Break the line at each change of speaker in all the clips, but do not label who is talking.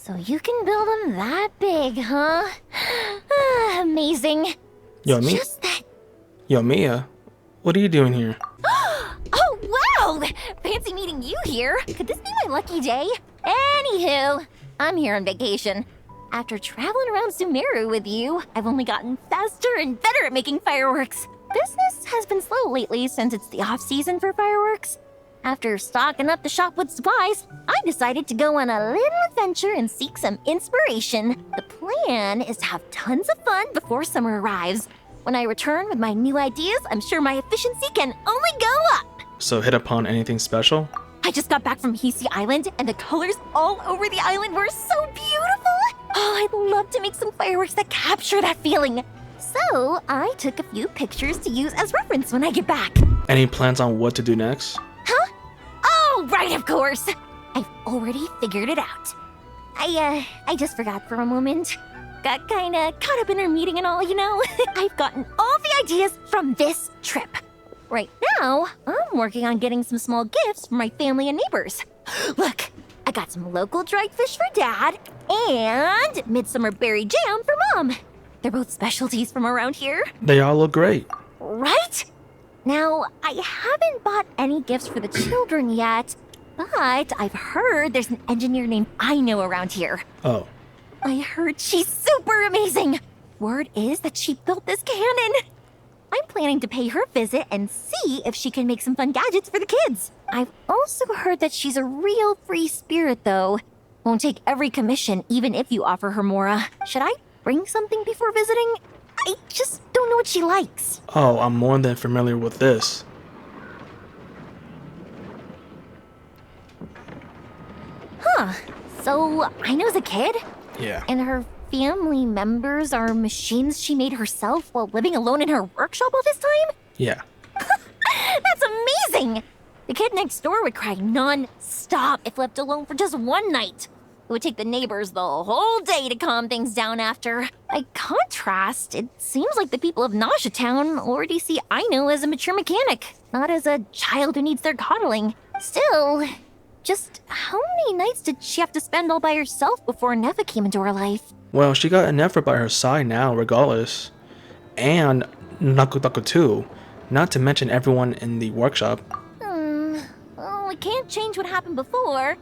So you can build them that big, huh? Amazing.
Yo,
It's
me?
just that...
Yo, Mia, what are you doing here?
Oh, wow! Fancy meeting you here. Could this be my lucky day? Anywho, I'm here on vacation. After traveling around Sumeru with you, I've only gotten faster and better at making fireworks. Business has been slow lately since it's the off-season for fireworks. After stocking up the shop with supplies, I decided to go on a little adventure and seek some inspiration. The plan is to have tons of fun before summer arrives. When I return with my new ideas, I'm sure my efficiency can only go up.
So hit upon anything special?
I just got back from Hisi Island, and the colors all over the island were so beautiful. Oh, I'd love to make some fireworks that capture that feeling. So I took a few pictures to use as reference when I get back.
Any plans on what to do next?
Huh? Oh, right, of course. I've already figured it out. I just forgot for a moment. Got kinda caught up in our meeting and all, you know? I've gotten all the ideas from this trip. Right now, I'm working on getting some small gifts for my family and neighbors. Look, I got some local dried fish for Dad and midsummer berry jam for Mom. They're both specialties from around here.
They all look great.
Right? Now, I haven't bought any gifts for the children yet, but I've heard there's an engineer named Aino around here.
Oh,
I heard she's super amazing. Word is that she built this cannon. I'm planning to pay her a visit and see if she can make some fun gadgets for the kids. I've also heard that she's a real free spirit, though. Won't take every commission, even if you offer her more. Should I bring something before visiting? I just don't know what she likes.
oh, I'm more than familiar with this.
Huh. So, Aino's a kid?
Yeah.
And her family members are machines she made herself while living alone in her workshop all this time?
Yeah.
That's amazing! The kid next door would cry non-stop if left alone for just one night. It would take the neighbors the whole day to calm things down after. By contrast, it seems like the people of Nasha Town already see Aino as a mature mechanic, not as a child who needs their coddling. Still, just how many nights did she have to spend all by herself before Nefa came into her life?
Well, she got Nefer by her side now, regardless. And Nakutaku too. Not to mention everyone in the workshop.
Well, we can't change what happened before.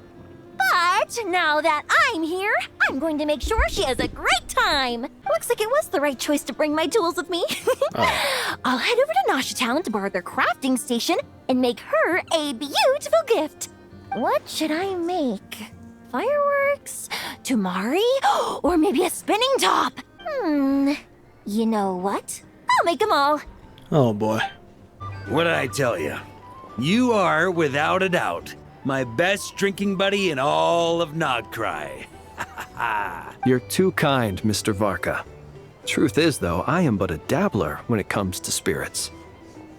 But now that I'm here, I'm going to make sure she has a great time. Looks like it was the right choice to bring my tools with me. I'll head over to Nasha Town to borrow their crafting station and make her a beautiful gift. What should I make? Fireworks? Tumari? Or maybe a spinning top? You know what? I'll make them all.
Oh boy.
What did I tell you? You are, without a doubt, my best drinking buddy in all of Nogcry.
You're too kind, Mr. Varka. Truth is, though, I am but a dabbler when it comes to spirits.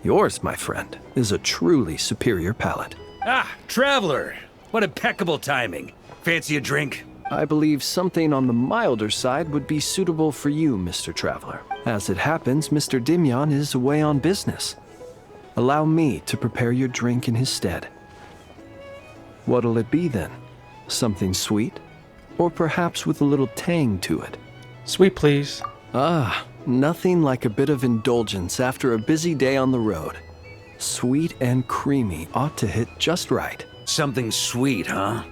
Yours, my friend, is a truly superior palate.
Ah, traveler! What impeccable timing. Fancy a drink?
I believe something on the milder side would be suitable for you, Mr. Traveler. As it happens, Mr. Dimyon is away on business. Allow me to prepare your drink in his stead. What'll it be then? Something sweet? Or perhaps with a little tang to it?
Sweet, please.
Ah, nothing like a bit of indulgence after a busy day on the road. Sweet and creamy ought to hit just right.
Something sweet, huh?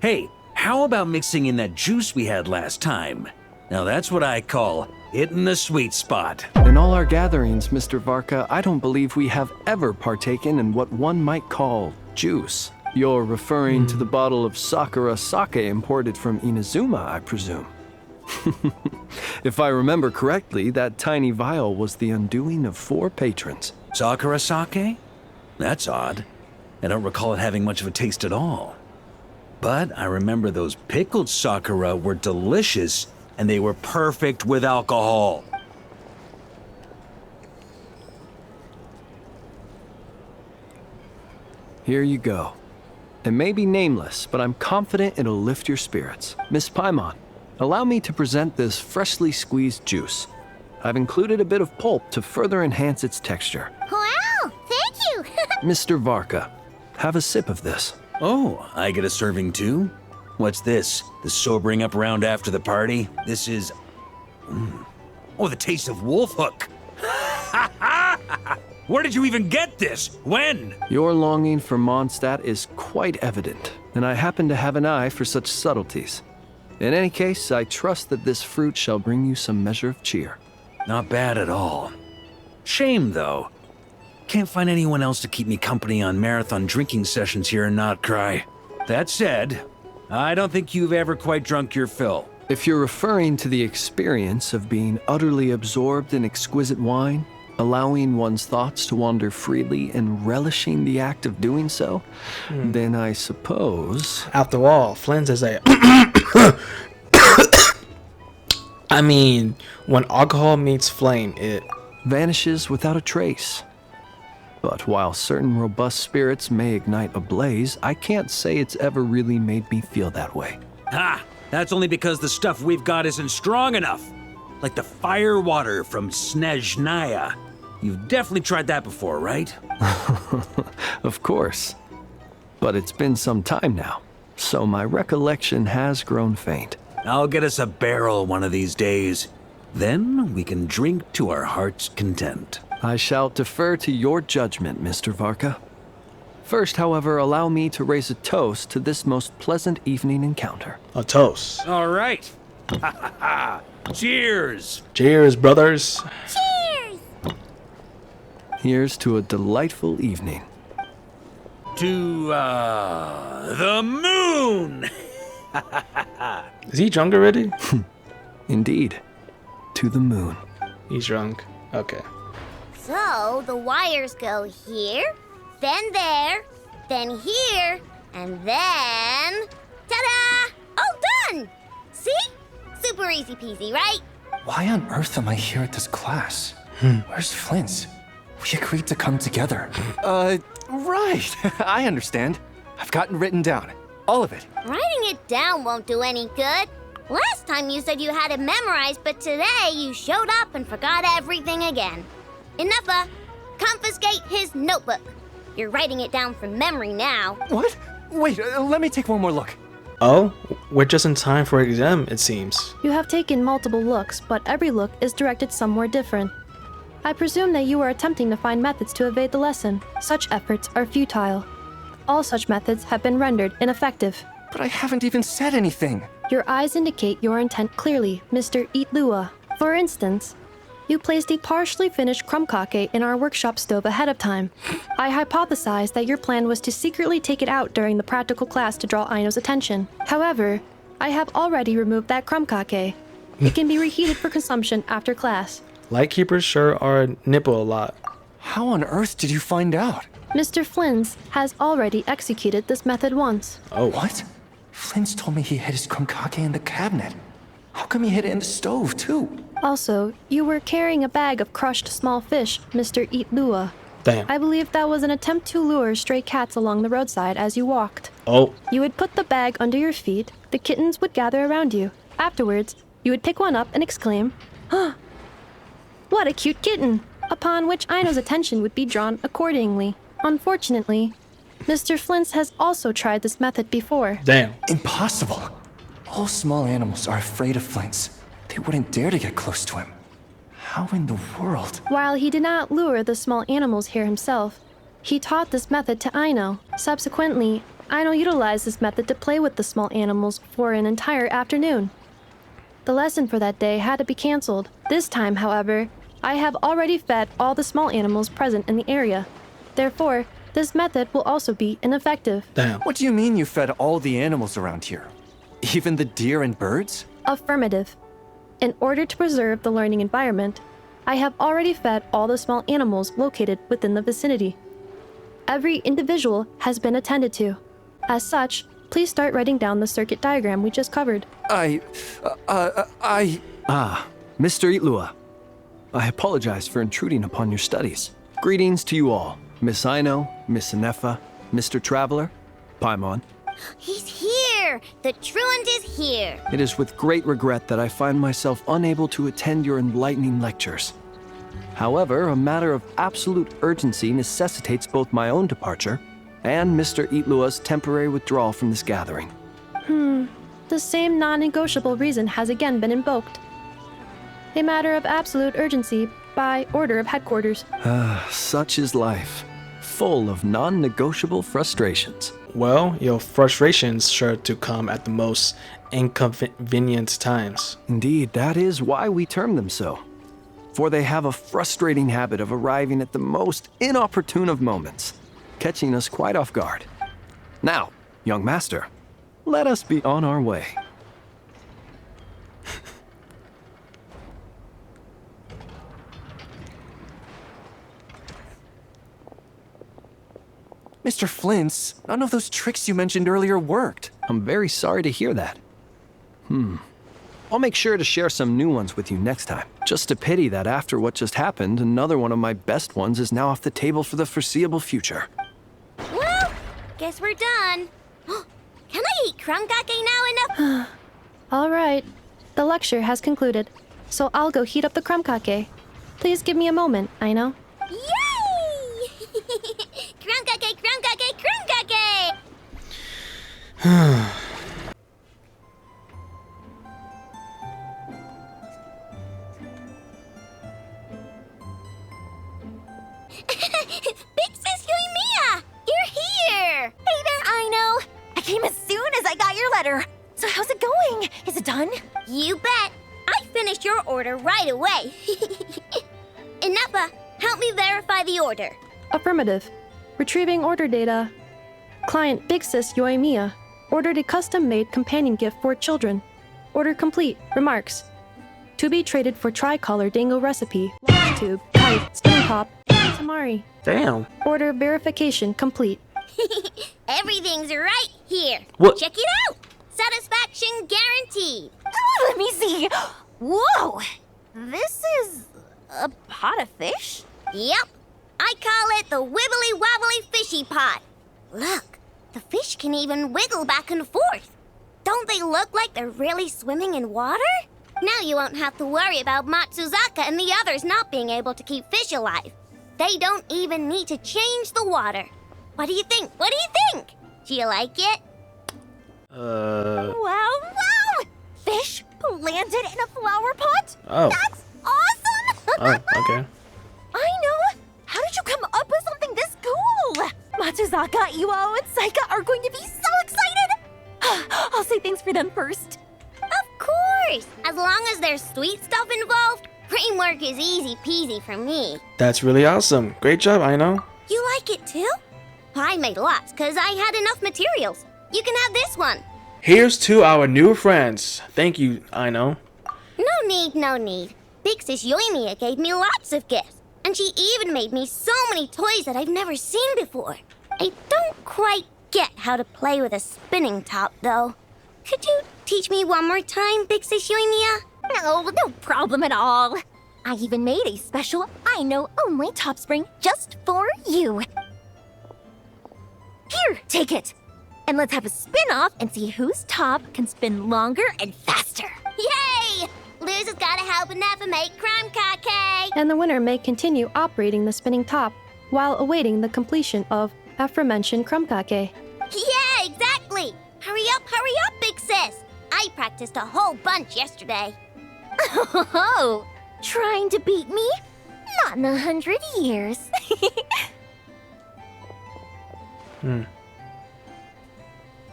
Hey, how about mixing in that juice we had last time? Now that's what I call hitting the sweet spot.
In all our gatherings, Mr. Varka, I don't believe we have ever partaken in what one might call juice. You're referring to the bottle of Sakura sake imported from Inazuma, I presume. If I remember correctly, that tiny vial was the undoing of 4 patrons.
Sakura sake? That's odd. I don't recall it having much of a taste at all. But I remember those pickled sakura were delicious, and they were perfect with alcohol.
Here you go. It may be nameless, but I'm confident it'll lift your spirits. Miss Paimon, allow me to present this freshly squeezed juice. I've included a bit of pulp to further enhance its texture.
Wow, thank you.
Mr. Varka, have a sip of this.
Oh, I get a serving too? What's this? The sobering up round after the party? This is... Oh, the taste of wolf hook. Where did you even get this? When?
Your longing for Mondstadt is quite evident, and I happen to have an eye for such subtleties. In any case, I trust that this fruit shall bring you some measure of cheer.
Not bad at all. Shame, though. Can't find anyone else to keep me company on marathon drinking sessions here in Notcry. That said, I don't think you've ever quite drunk your fill.
If you're referring to the experience of being utterly absorbed in exquisite wine, allowing one's thoughts to wander freely and relishing the act of doing so, then I suppose...
After all, Flynn's is a... I mean, when alcohol meets flame, it...
vanishes without a trace. But while certain robust spirits may ignite a blaze, I can't say it's ever really made me feel that way.
Ha! That's only because the stuff we've got isn't strong enough. Like the fire water from Snezhnaya. You've definitely tried that before, right?
Of course. But it's been some time now, so my recollection has grown faint.
I'll get us a barrel one of these days. Then we can drink to our heart's content.
I shall defer to your judgment, Mr. Varka. First, however, allow me to raise a toast to this most pleasant evening encounter.
A toast.
All right. Cheers!
Cheers, brothers.
Cheers!
Here's to a delightful evening.
To, the moon!
Is he drunk already?
Indeed, to the moon.
He's drunk. Okay.
So the wires go here, then there, then here, and then... Ta-da! All done! See? Super easy peasy, right?
Why on earth am I here at this class? Where's Flint's? We agreed to come together. Right. I understand. I've gotten written down. All of it.
Writing it down won't do any good. Last time you said you had it memorized, but today you showed up and forgot everything again. Enough, confiscate his notebook. You're writing it down from memory now.
What? Wait, let me take one more look.
Oh, we're just in time for exam, it seems.
You have taken multiple looks, but every look is directed somewhere different. I presume that you are attempting to find methods to evade the lesson. Such efforts are futile. All such methods have been rendered ineffective.
But I haven't even said anything.
Your eyes indicate your intent clearly, Mr. Itlua. For instance, you placed a partially finished krumkake in our workshop stove ahead of time. I hypothesized that your plan was to secretly take it out during the practical class to draw Aino's attention. However, I have already removed that krumkake. It can be reheated for consumption after class.
Lightkeepers sure are nipple a lot.
How on earth did you find out?
Mr. Flynn's has already executed this method once.
Oh.
What? Flint's told me he hid his krumkake in the cabinet. How come he hid it in the stove, too?
Also, you were carrying a bag of crushed small fish, Mr. Itlua.
Damn.
I believe that was an attempt to lure stray cats along the roadside as you walked.
Oh.
You would put the bag under your feet, the kittens would gather around you. Afterwards, you would pick one up and exclaim, "Huh, what a cute kitten!" Upon which Aino's attention would be drawn accordingly. Unfortunately, Mr. Flint's has also tried this method before.
Damn.
Impossible. All small animals are afraid of Flint's. They wouldn't dare to get close to him. How in the world?
While he did not lure the small animals here himself, he taught this method to Aino. Subsequently, Aino utilized this method to play with the small animals for an entire afternoon. The lesson for that day had to be canceled. This time, however, I have already fed all the small animals present in the area. Therefore, this method will also be ineffective.
Damn.
What do you mean you fed all the animals around here? Even the deer and birds?
Affirmative. In order to preserve the learning environment, I have already fed all the small animals located within the vicinity. Every individual has been attended to. As such, please start writing down the circuit diagram we just covered.
Mr. Itlua. I apologize for intruding upon your studies. Greetings to you all. Miss Aino, Miss Inefa, Mr. Traveler, Paimon.
He's here! The truant is here!
It is with great regret that I find myself unable to attend your enlightening lectures. However, a matter of absolute urgency necessitates both my own departure and Mr. Itlua's temporary withdrawal from this gathering.
The same non-negotiable reason has again been invoked. A matter of absolute urgency by order of headquarters.
Such is life, full of non-negotiable frustrations.
Well, your frustrations sure to come at the most inconvenient times.
Indeed, that is why we term them so. For they have a frustrating habit of arriving at the most inopportune of moments, catching us quite off guard. Now, young master, let us be on our way.
Mr. Flint's, none of those tricks you mentioned earlier worked.
I'm very sorry to hear that. I'll make sure to share some new ones with you next time. Just a pity that after what just happened, another one of my best ones is now off the table for the foreseeable future.
Well, guess we're done. Can I eat crumb cake now enough?
All right, the lecture has concluded, so I'll go heat up the crumb cake. Please give me a moment, Aino.
Yay! Crumb cake, crumb cake, crumb cake! Big Sis Yoimiya! You're here!
Hey there, Aino. I came as soon as I got your letter. So how's it going? Is it done?
You bet! I finished your order right away. Inappa, help me verify the order.
Affirmative. Retrieving order data. Client Big Sis Yoimiya ordered a custom-made companion gift for children. Order complete. Remarks. To be traded for tricolor dango recipe, water tube, kite, spinning top, and tamari.
Damn.
Order verification complete.
Everything's right here.
What?
Check it out. Satisfaction guaranteed.
Oh, let me see. Whoa! This is a pot of fish?
Yep. I call it the wibbly wobbly fishy pot. Look, the fish can even wiggle back and forth. Don't they look like they're really swimming in water? Now you won't have to worry about Matsuzaka and the others not being able to keep fish alive. They don't even need to change the water. What do you think? What do you think? Do you like it?
Wow! Fish planted in a flower pot?
Oh.
That's awesome!
Oh, okay.
Aino, how did you come up with something this cool? Matsuzaka, Iwao, and Saika are going to be so excited! I'll say thanks for them first.
Of course! As long as there's sweet stuff involved, framework is easy peasy for me.
That's really awesome. Great job, Aino.
You like it too? I made lots because I had enough materials. You can have this one.
Here's to our new friends. Thank you, Aino.
No need, no need. Big Sis Yoimiya gave me lots of gifts. And she even made me so many toys that I've never seen before. I don't quite get how to play with a spinning top, though. Could you teach me one more time, Big Sis Yoimiya?
No problem at all. I even made a special Aino-only top spring just for you. Here, take it. And let's have a spin-off and see whose top can spin longer and faster.
Yay! Loser's gotta help Inappa make crumb cake.
And the winner may continue operating the spinning top while awaiting the completion of aforementioned crumb cake.
Yeah, exactly. Hurry up, Big Sis. I practiced a whole bunch yesterday.
Oh, trying to beat me? Not in 100 years.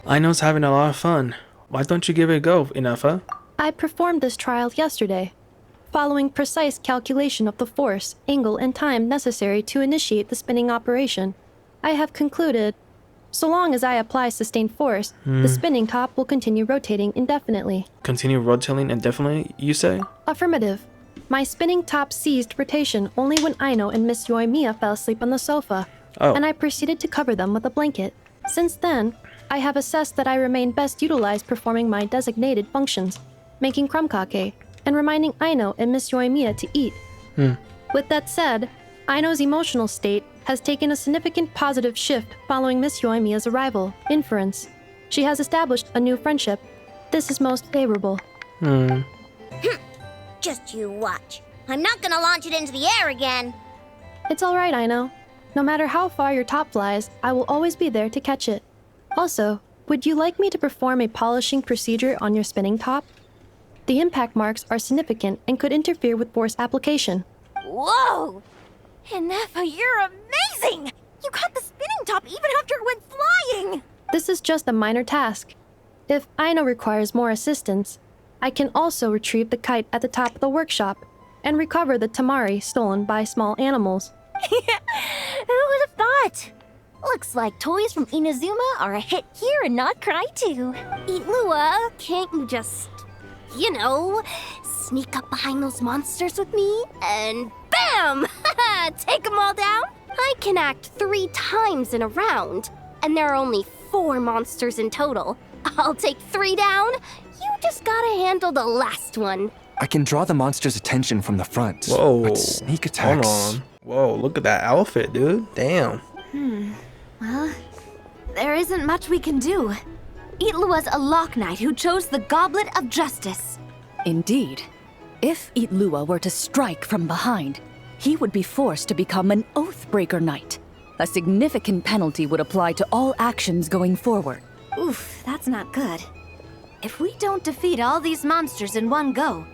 Aino's having a lot of fun. Why don't you give it a go, Inaffa?
I performed this trial yesterday, following precise calculation of the force, angle, and time necessary to initiate the spinning operation. I have concluded, so long as I apply sustained force, the spinning top will continue rotating indefinitely.
Continue rotating indefinitely, you say?
Affirmative. My spinning top ceased rotation only when Aino and Miss Yoimiya fell asleep on the sofa,
Oh.
and I proceeded to cover them with a blanket. Since then, I have assessed that I remain best utilized performing my designated functions, making crumb cake, and reminding Aino and Miss Yoimiya to eat. With that said, Aino's emotional state has taken a significant positive shift following Miss Yoimiya's arrival. Inference. She has established a new friendship. This is most favorable.
Just you watch. I'm not gonna launch it into the air again.
It's all right, Aino. No matter how far your top flies, I will always be there to catch it. Also, Would you like me to perform a polishing procedure on your spinning top? The impact marks are significant and could interfere with force application.
Whoa! Inefa, you're amazing! You got the spinning top even after it went flying!
This is just a minor task. If Aino requires more assistance, I can also retrieve the kite at the top of the workshop and recover the tamari stolen by small animals.
Who would have thought? Looks like toys from Inazuma are a hit here and not cry too.
Lua, can't you just, sneak up behind those monsters with me and bam! Take them all down? I can act 3 times in a round, and there are only 4 monsters in total. I'll take 3 down. You just gotta handle the last one.
I can draw the monster's attention from the front.
Whoa.
But sneak attacks.
Hold on. Whoa, look at that outfit, dude. Damn.
Well, there isn't much we can do. Itlua's a Lock Knight who chose the Goblet of Justice.
Indeed. If Itlua were to strike from behind, he would be forced to become an Oathbreaker Knight. A significant penalty would apply to all actions going forward.
Oof, that's not good. If we don't defeat all these monsters in one go,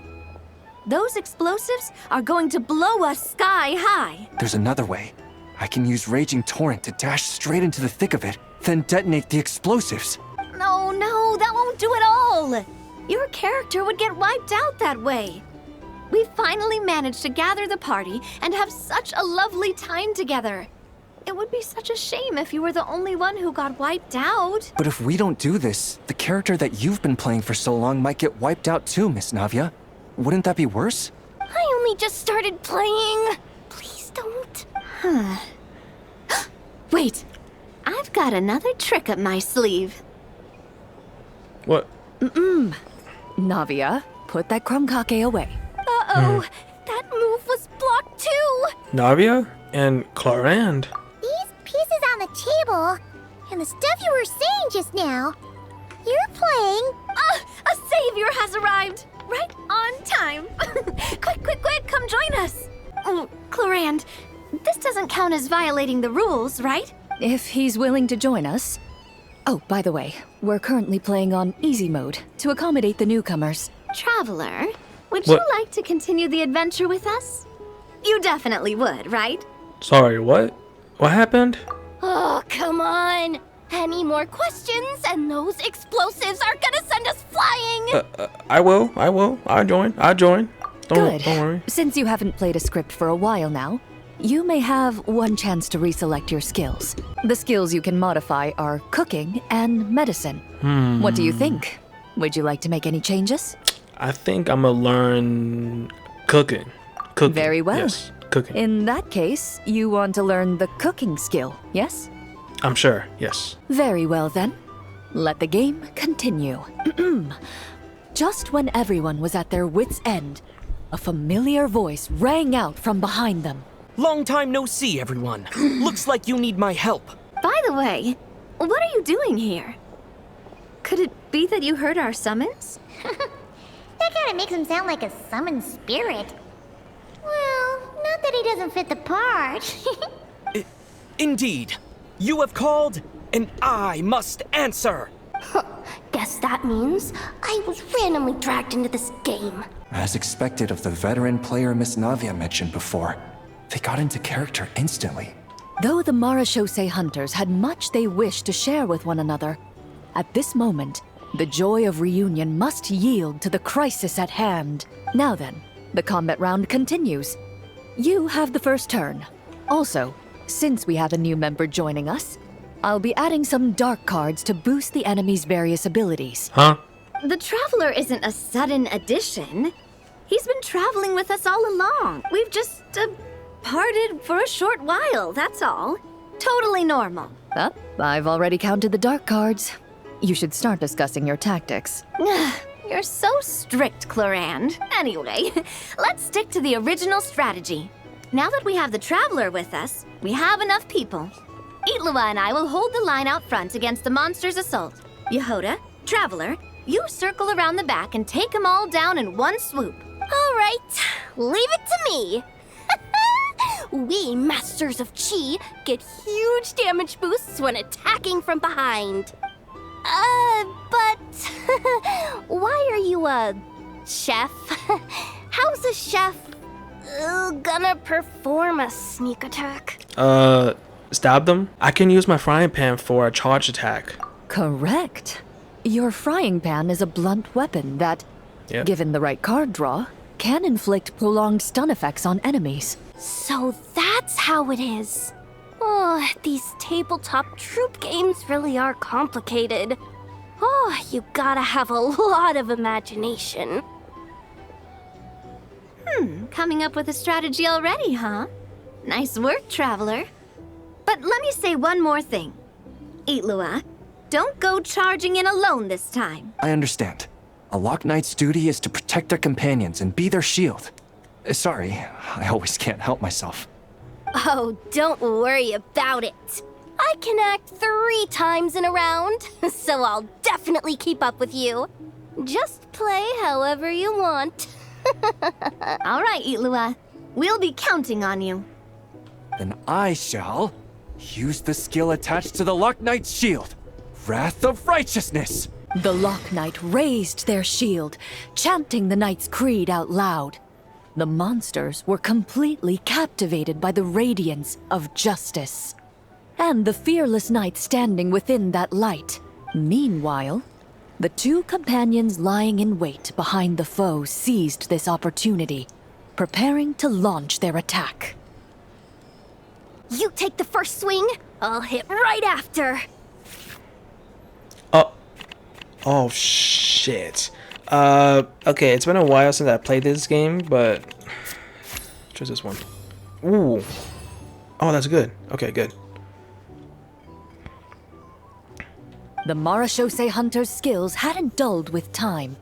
those explosives are going to blow us sky high.
There's another way. I can use Raging Torrent to dash straight into the thick of it, then detonate the explosives.
No, that won't do it all. Your character would get wiped out that way. We finally managed to gather the party and have such a lovely time together. It would be such a shame if you were the only one who got wiped out.
But if we don't do this, the character that you've been playing for so long might get wiped out too, Miss Navia. Wouldn't that be worse?
I only just started playing. Please don't.
Wait, I've got another trick up my sleeve.
What?
Navia, put that krumkake away.
Uh-oh, that move was blocked too.
Navia and Clarand.
These pieces on the table and the stuff you were saying just now. You're playing.
A savior has arrived. Right on time. Quick, come join us. Clarand, this doesn't count as violating the rules, right?
If he's willing to join us. Oh, by the way, we're currently playing on easy mode to accommodate the newcomers.
Traveler, would
What?
you like to continue the adventure with us? You definitely would, right?
Sorry, what? What happened?
Oh, come on. Any more questions and those explosives are gonna send us flying.
I will. I'll join. Don't
Good.
Don't worry.
Since you haven't played a script for a while now, you may have one chance to reselect your skills. The skills you can modify are cooking and medicine. What do you think? Would you like to make any changes?
I think I'm gonna learn cooking. Cooking.
Very well.
Yes, cooking.
In that case, you want to learn the cooking skill, yes?
I'm sure. Yes.
Very well then. Let the game continue. Just when everyone was at their wits' end, a familiar voice rang out from behind them.
Long time no see, everyone. Looks like you need my help.
By the way, what are you doing here? Could it be that you heard our summons?
That kind of makes him sound like a summoned spirit. Well, not that he doesn't fit the part.
Indeed. You have called, and I must answer.
Guess that means I was randomly dragged into this game.
As expected of the veteran player Miss Navia mentioned before, they got into character instantly.
Though the Marashose hunters had much they wished to share with one another, at this moment, the joy of reunion must yield to the crisis at hand. Now then, the combat round continues. You have the first turn. Also, since we have a new member joining us, I'll be adding some dark cards to boost the enemy's various abilities.
Huh?
The Traveler isn't a sudden addition. He's been traveling with us all along. We've just parted for a short while, that's all. Totally normal.
I've already counted the dark cards. You should start discussing your tactics.
You're so strict, Clarand. Anyway, let's stick to the original strategy. Now that we have the Traveler with us, we have enough people. Itlua and I will hold the line out front against the monster's assault. Yehoda, Traveler, you circle around the back and take them all down in one swoop.
All right, leave it to me. We Masters of Chi get huge damage boosts when attacking from behind. But why are you a chef? How's a chef gonna perform a sneak attack?
Stab them? I can use my frying pan for a charge attack.
Correct. Your frying pan is a blunt weapon that,
Yep.
given the right card draw, can inflict prolonged stun effects on enemies.
So that's how it is. Oh, these tabletop troop games really are complicated. Oh, you gotta have a lot of imagination.
Coming up with a strategy already, huh? Nice work, Traveler. But let me say one more thing. Itlua, don't go charging in alone this time.
I understand. A Lock Knight's duty is to protect their companions and be their shield. Sorry, I always can't help myself.
Oh, don't worry about it. I can act 3 times in a round, so I'll definitely keep up with you. Just play however you want.
All right, Itlua. We'll be counting on you.
Then I shall use the skill attached to the Lock Knight's shield, Wrath of Righteousness.
The Lock Knight raised their shield, chanting the knight's creed out loud. The monsters were completely captivated by the radiance of justice. And the fearless knight standing within that light. Meanwhile, the 2 companions lying in wait behind the foe seized this opportunity, preparing to launch their attack.
You take the first swing, I'll hit right after.
Oh shit. Okay, it's been a while since I played this game, but choose this one. Ooh. Oh, that's good. Okay, good.
The Marashose hunter's skills hadn't dulled with time.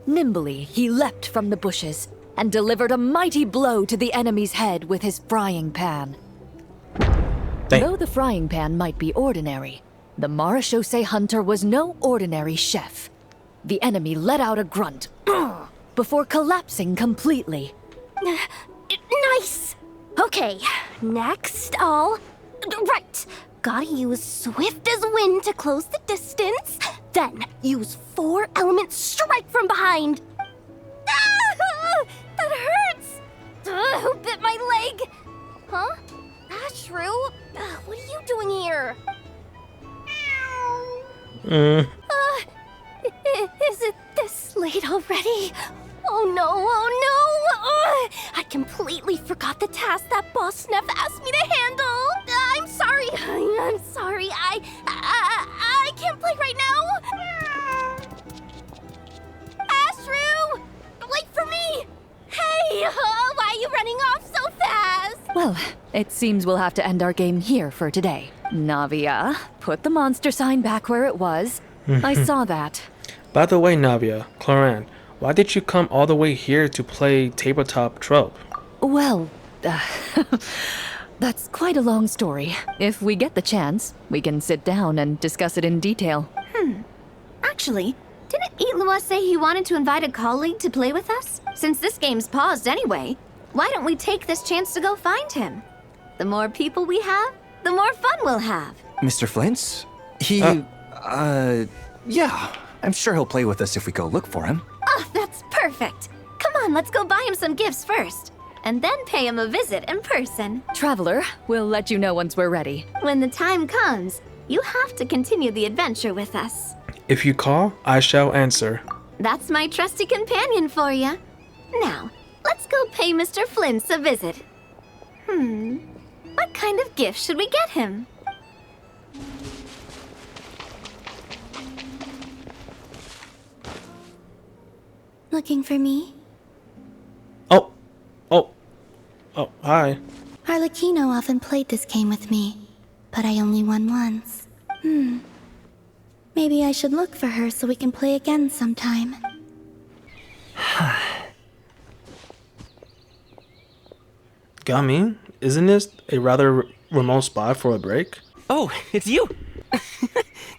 Nimbly, he leapt from the bushes and delivered a mighty blow to the enemy's head with his frying pan.
Dang.
Though the frying pan might be ordinary, the Marashose hunter was no ordinary chef. The enemy let out a grunt before collapsing completely.
Nice! Okay, next Right, gotta use swift as wind to close the distance, then use 4 element strike from behind. Ah, that hurts! Who bit my leg? Huh? Ashru? What are you doing here? Is it this late already? Oh no, oh no! I completely forgot the task that Boss Neff asked me to handle. I'm sorry. I'm sorry. I can't play right now. Ashru! Wait for me! Hey, why are you running off so fast?
Well, it seems we'll have to end our game here for today. Navia, put the monster sign back where it was. I saw that.
By the way, Navia, Cloran, why did you come all the way here to play tabletop trope?
Well, that's quite a long story. If we get the chance, we can sit down and discuss it in detail.
Actually, didn't Itlua say he wanted to invite a colleague to play with us? Since this game's paused anyway, why don't we take this chance to go find him? The more people we have, the more fun we'll have.
Mr. Flint's? Yeah, I'm sure he'll play with us if we go look for him.
Oh, that's perfect. Come on, let's go buy him some gifts first, and then pay him a visit in person.
Traveler, we'll let you know once we're ready.
When the time comes, you have to continue the adventure with us.
If you call, I shall answer.
That's my trusty companion for you. Now, let's go pay Mr. Flint's a visit. What kind of gift should we get him?
Looking for me?
Oh, hi.
Arlecchino often played this game with me, but I only won once. Maybe I should look for her so we can play again sometime.
Gami, isn't this a rather remote spot for a break?
Oh, it's you!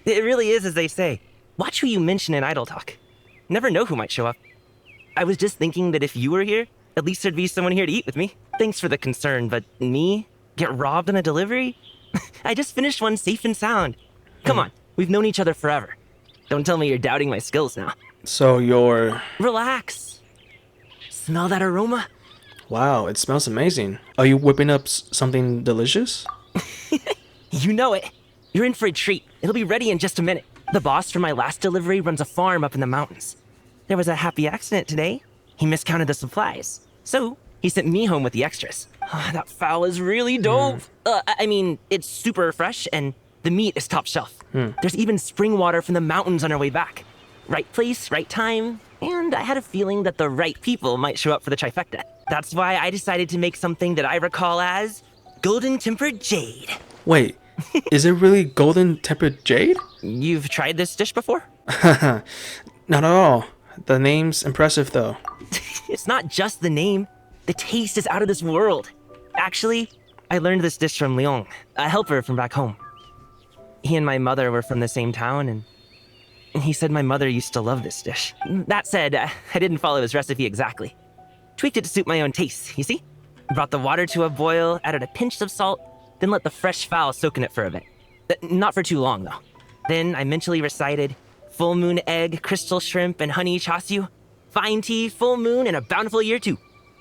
It really is as they say. Watch who you mention in Idle Talk. Never know who might show up. I was just thinking that if you were here, at least there'd be someone here to eat with me. Thanks for the concern, but me? Get robbed on a delivery? I just finished one safe and sound. Come on, we've known each other forever. Don't tell me you're doubting my skills now.
So you're...
Relax. Smell that aroma?
Wow, it smells amazing. Are you whipping up something delicious?
You know it. You're in for a treat. It'll be ready in just a minute. The boss from my last delivery runs a farm up in the mountains. There was a happy accident today. He miscounted the supplies. So, he sent me home with the extras. That fowl is really dope. I mean, it's super fresh and the meat is top shelf. There's even spring water from the mountains on our way back. Right place, right time, and I had a feeling that the right people might show up for the trifecta. That's why I decided to make something that I recall as golden tempered jade.
Wait, is it really golden tempered jade?
You've tried this dish before?
Not at all. The name's impressive though.
It's not just the name. The taste is out of this world. Actually, I learned this dish from Leon, a helper from back home. He and my mother were from the same town, and he said my mother used to love this dish. That said, I didn't follow his recipe exactly. Tweaked it to suit my own taste, you see? Brought the water to a boil, added a pinch of salt, then let the fresh fowl soak in it for a bit. Not for too long, though. Then I mentally recited full moon egg, crystal shrimp, and honey chasyu, fine tea, full moon, and a bountiful year too.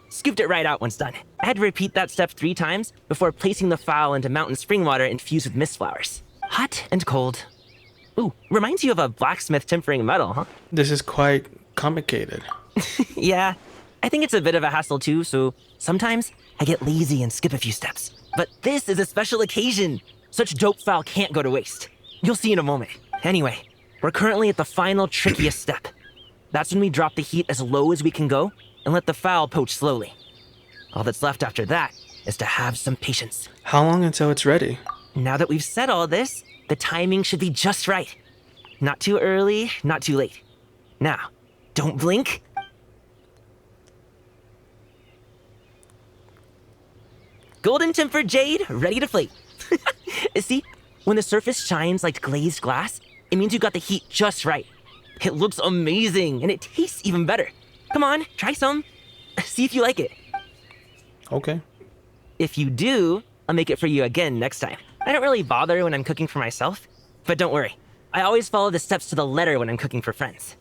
Scooped it right out once done. I had to repeat that step 3 times before placing the fowl into mountain spring water infused with mist flowers. Hot and cold. Ooh, reminds you of a blacksmith tempering metal, huh?
This is quite complicated.
Yeah, I think it's a bit of a hassle too, so sometimes I get lazy and skip a few steps. But this is a special occasion. Such dope fowl can't go to waste. You'll see in a moment. Anyway, we're currently at the final trickiest step. That's when we drop the heat as low as we can go and let the fowl poach slowly. All that's left after that is to have some patience.
How long until it's ready?
Now that we've said all this, the timing should be just right. Not too early, not too late. Now, don't blink. Golden tempered jade, ready to plate. See, when the surface shines like glazed glass, it means you got the heat just right. It looks amazing, and it tastes even better. Come on, try some. See if you like it.
Okay.
If you do, I'll make it for you again next time. I don't really bother when I'm cooking for myself, but don't worry. I always follow the steps to the letter when I'm cooking for friends.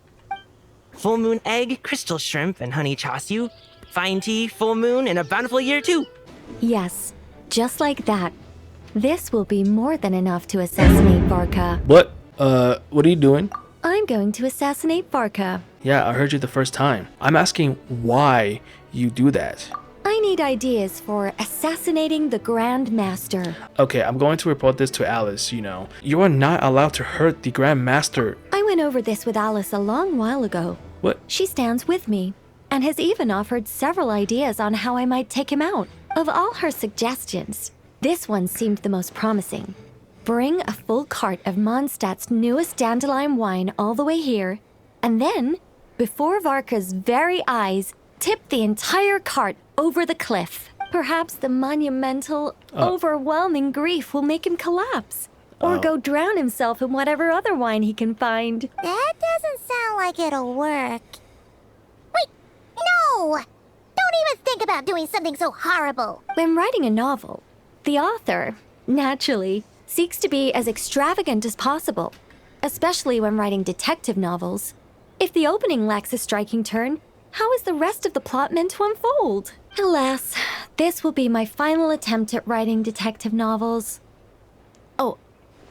Full moon egg, crystal shrimp, and honey chasyu. Fine tea, full moon, and a bountiful year too.
Yes, just like that. This will be more than enough to assassinate Varka.
What? What are you doing?
I'm going to assassinate Varka.
Yeah, I heard you the first time. I'm asking why you do that.
I need ideas for assassinating the Grand Master.
Okay, I'm going to report this to Alice, you know. You are not allowed to hurt the Grand Master.
I went over this with Alice a long while ago.
What?
She stands with me and has even offered several ideas on how I might take him out. Of all her suggestions, this one seemed the most promising. Bring a full cart of Mondstadt's newest dandelion wine all the way here, and then, before Varka's very eyes, tip the entire cart over the cliff. Perhaps the monumental, overwhelming grief will make him collapse. Or go drown himself in whatever other wine he can find.
That doesn't sound like it'll work. Wait, no! Don't even think about doing something so horrible.
When writing a novel, the author, naturally, seeks to be as extravagant as possible, especially when writing detective novels. If the opening lacks a striking turn, how is the rest of the plot meant to unfold? Alas, this will be my final attempt at writing detective novels. Oh,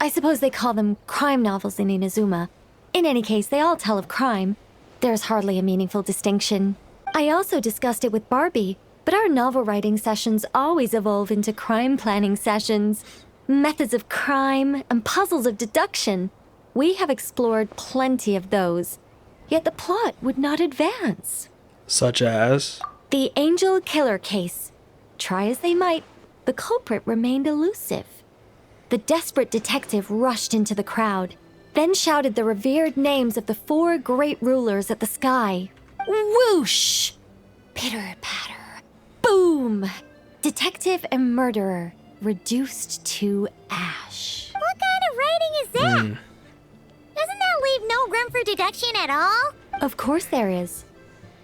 I suppose they call them crime novels in Inazuma. In any case, they all tell of crime. There's hardly a meaningful distinction. I also discussed it with Barbie, but our novel writing sessions always evolve into crime planning sessions. Methods of crime and puzzles of deduction. We have explored plenty of those. Yet the plot would not advance.
Such as?
The Angel Killer case. Try as they might, the culprit remained elusive. The desperate detective rushed into the crowd, then shouted the revered names of the 4 great rulers at the sky. Whoosh! Pitter-patter. Boom! Detective and murderer reduced to ash.
What kind of writing is that? Doesn't that leave no room for deduction at all?
Of course there is.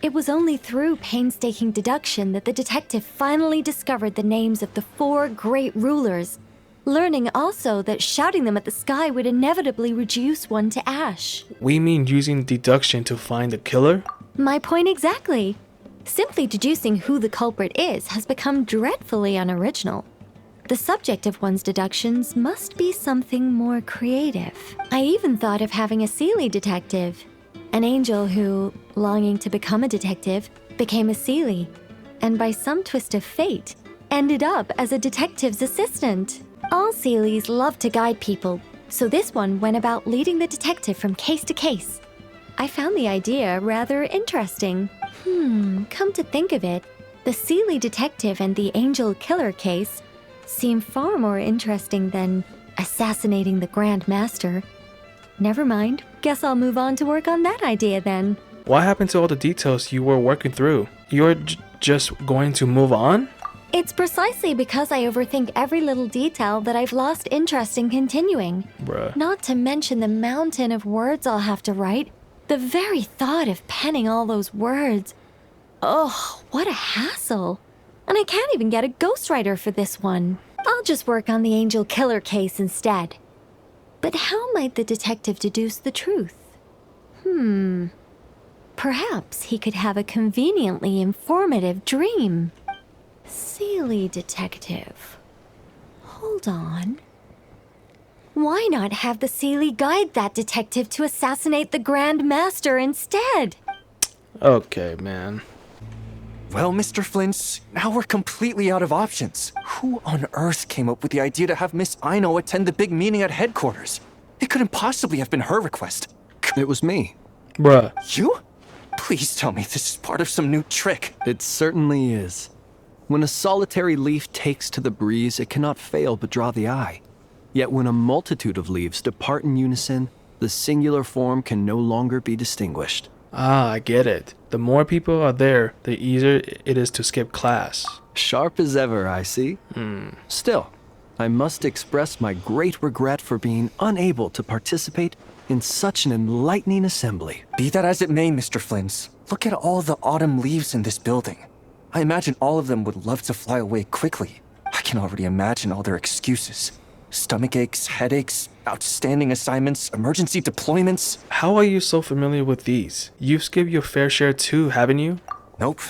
It was only through painstaking deduction that the detective finally discovered the names of the 4 great rulers.
learning also that shouting them at the sky would inevitably reduce one to ash.
We mean using deduction to find the killer?
My point exactly. Simply deducing who the culprit is has become dreadfully unoriginal. The subject of one's deductions must be something more creative. I even thought of having a Seelie detective. An angel who, longing to become a detective, became a Seelie, and by some twist of fate, ended up as a detective's assistant. All Seelies love to guide people, so this one went about leading the detective from case to case. I found the idea rather interesting. Come to think of it, the Seelie detective and the angel killer case seem far more interesting than assassinating the Grand Master. Never mind, guess I'll move on to work on that idea then.
What happened to all the details you were working through? You're just going to move on?
It's precisely because I overthink every little detail that I've lost interest in continuing.
Bruh.
Not to mention the mountain of words I'll have to write. The very thought of penning all those words. Oh, what a hassle. And I can't even get a ghostwriter for this one. I'll just work on the angel killer case instead. But how might the detective deduce the truth? Perhaps he could have a conveniently informative dream. Seelie detective. Hold on. Why not have the Seelie guide that detective to assassinate the Grand Master instead?
Okay, man.
Well, Mr. Flint's, now we're completely out of options. Who on earth came up with the idea to have Miss Aino attend the big meeting at headquarters? It couldn't possibly have been her request.
It was me.
Bruh.
You? Please tell me this is part of some new trick.
It certainly is. When a solitary leaf takes to the breeze, it cannot fail but draw the eye. Yet when a multitude of leaves depart in unison, the singular form can no longer be distinguished.
Ah, I get it. The more people are there, the easier it is to skip class.
Sharp as ever, I see. Still, I must express my great regret for being unable to participate in such an enlightening assembly.
Be that as it may, Mr. Flint's, look at all the autumn leaves in this building. I imagine all of them would love to fly away quickly. I can already imagine all their excuses. Stomach aches, headaches, outstanding assignments, emergency deployments.
How are you so familiar with these? You've skipped your fair share too, haven't you?
Nope.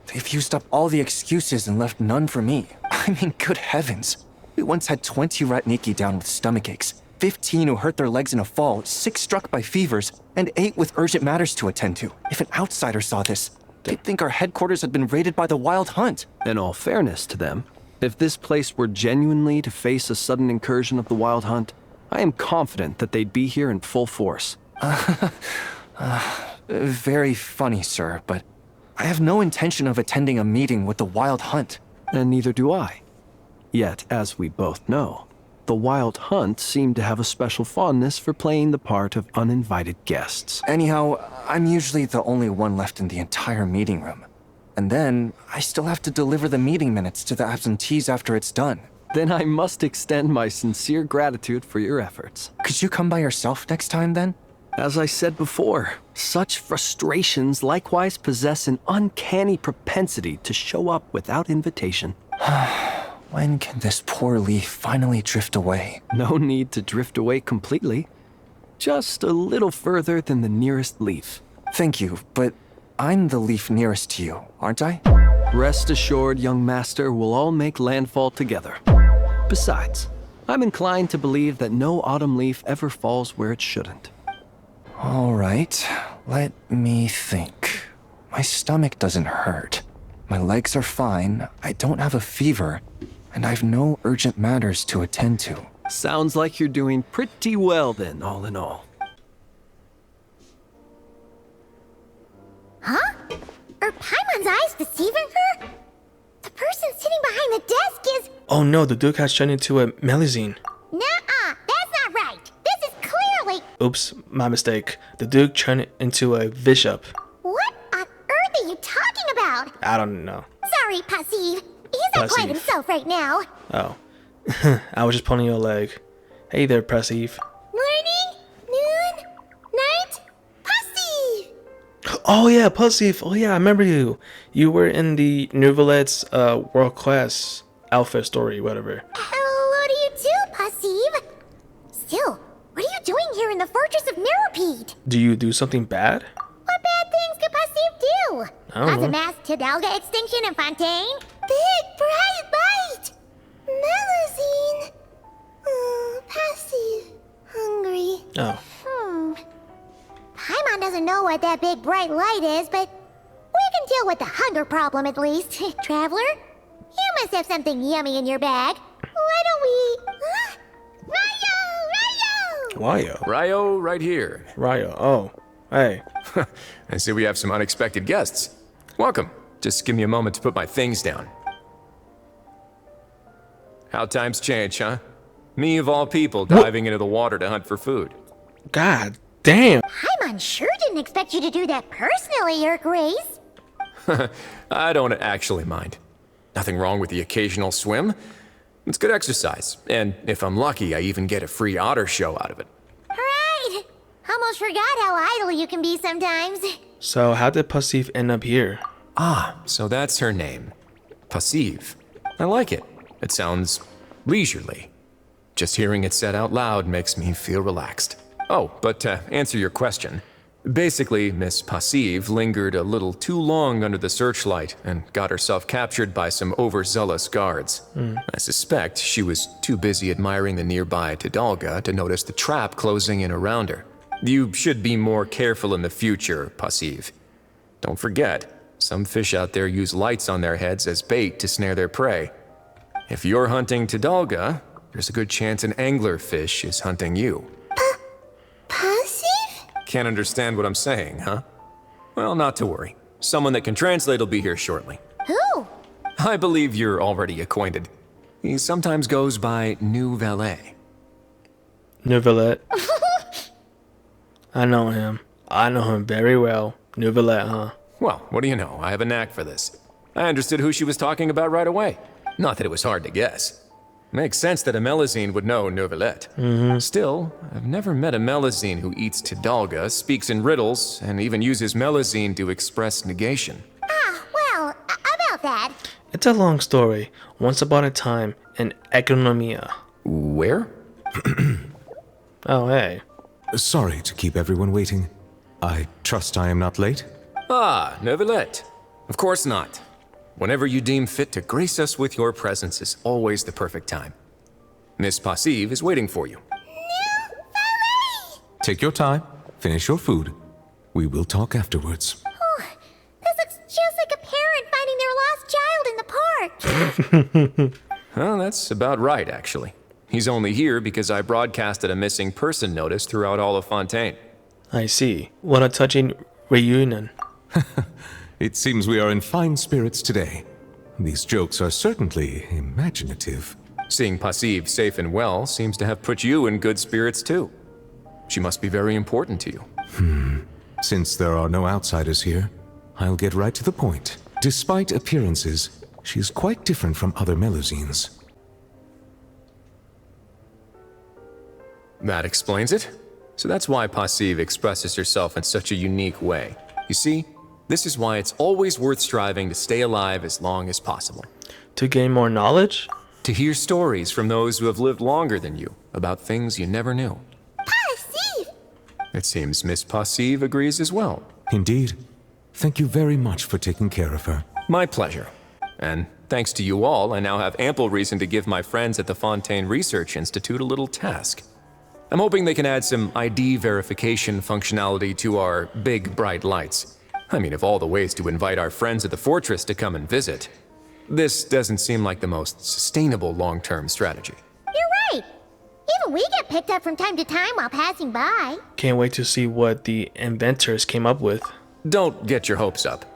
They've used up all the excuses and left none for me. I mean, good heavens. We once had 20 Ratniki down with stomach aches, 15 who hurt their legs in a fall, 6 struck by fevers, and 8 with urgent matters to attend to. If an outsider saw this, they'd think our headquarters had been raided by the Wild Hunt.
In all fairness to them, if this place were genuinely to face a sudden incursion of the Wild Hunt, I am confident that they'd be here in full force.
Very funny, sir, but I have no intention of attending a meeting with the Wild Hunt.
And neither do I. Yet, as we both know, the Wild Hunt seem to have a special fondness for playing the part of uninvited guests.
Anyhow, I'm usually the only one left in the entire meeting room. And then, I still have to deliver the meeting minutes to the absentees after it's done.
Then I must extend my sincere gratitude for your efforts.
Could you come by yourself next time, then?
As I said before, such frustrations likewise possess an uncanny propensity to show up without invitation.
When can this poor leaf finally drift away?
No need to drift away completely. Just a little further than the nearest leaf.
Thank you, but I'm the leaf nearest to you, aren't I?
Rest assured, young master, we'll all make landfall together. Besides, I'm inclined to believe that no autumn leaf ever falls where it shouldn't.
All right, let me think. My stomach doesn't hurt. My legs are fine, I don't have a fever, and I've no urgent matters to attend to.
Sounds like you're doing pretty well then, all in all.
Huh? Are Paimon's eyes deceiving her? The person sitting behind the desk is...
Oh no, the Duke has turned into a Melusine.
Nuh-uh, that's not right. This is clearly...
Oops, my mistake. The Duke turned into a bishop.
What on earth are you talking about?
I don't know.
Sorry, Passive. He's not quite
Passive.
himself right now.
Oh. I was just pulling your leg. Hey there, Passive.
Morning, noon, night, Passive.
Oh yeah, Passive. Oh yeah, I remember you. You were in the Nouvelette's world-class outfit story, whatever.
Hello to you too, the fortress of Narrowpeed.
Do you do something bad?
What bad things could Pasif do?
I don't
Cause
know.
a mass Tidalga extinction in Fontaine? Big bright light! Melusine! Pasif. Hungry.
Oh.
Paimon doesn't know what that big bright light is, but we can deal with the hunger problem at least. Traveler, you must have something yummy in your bag. Why don't we... Huh? Ryo!
Wayo.
Ryo, right here.
Ryo. Oh. Hey.
I see we have some unexpected guests. Welcome. Just give me a moment to put my things down. How times change, huh? Me of all people diving into the water to hunt for food.
God damn.
Paimon sure didn't expect you to do that personally, Your Grace.
I don't actually mind. Nothing wrong with the occasional swim. It's good exercise, and if I'm lucky, I even get a free otter show out of it.
Right! Almost forgot how idle you can be sometimes.
So how did Pasif end up here?
Ah, so that's her name. Passive. I like it. It sounds leisurely. Just hearing it said out loud makes me feel relaxed. Oh, but to answer your question, basically, Miss Passive lingered a little too long under the searchlight and got herself captured by some overzealous guards. I suspect she was too busy admiring the nearby Tidalga to notice the trap closing in around her. You should be more careful in the future, Passive. Don't forget, some fish out there use lights on their heads as bait to snare their prey. If you're hunting Tidalga, there's a good chance an anglerfish is hunting you.
Passive?
Can't understand what I'm saying, huh? Well, not to worry. Someone that can translate will be here shortly.
Who?
I believe you're already acquainted. He sometimes goes by New Valet.
Neuvillette. I know him. I know him very well. Neuvillette, huh?
Well, what do you know? I have a knack for this. I understood who she was talking about right away. Not that it was hard to guess. Makes sense that a Melusine would know Neuvillette. Still, I've never met a Melusine who eats Tidalga, speaks in riddles, and even uses Melusine to express negation.
Well, about that.
It's a long story. Once upon a time in Economia.
Where?
Oh, hey.
Sorry to keep everyone waiting. I trust I am not late?
Ah, Neuvillette. Of course not. Whenever you deem fit to grace us with your presence is always the perfect time. Miss Passive is waiting for you.
Take your time, finish your food. We will talk afterwards.
This looks just like a parent finding their lost child in the park.
Well, that's about right, actually. He's only here because I broadcasted a missing person notice throughout all of Fontaine.
I see. What a touching reunion.
It seems we are in fine spirits today. These jokes are certainly imaginative.
Seeing Passive safe and well seems to have put you in good spirits too. She must be very important to you.
Since there are no outsiders here, I'll get right to the point. Despite appearances, she is quite different from other Melusines.
That explains it. So that's why Passive expresses herself in such a unique way. You see, this is why it's always worth striving to stay alive as long as possible.
To gain more knowledge?
To hear stories from those who have lived longer than you about things you never knew.
Passive!
It seems Miss Passive agrees as well.
Indeed. Thank you very much for taking care of her.
My pleasure. And thanks to you all, I now have ample reason to give my friends at the Fontaine Research Institute a little task. I'm hoping they can add some ID verification functionality to our big bright lights. I mean, of all the ways to invite our friends at the fortress to come and visit, this doesn't seem like the most sustainable long-term strategy.
You're right. Even we get picked up from time to time while passing by.
Can't wait to see what the inventors came up with.
Don't get your hopes up.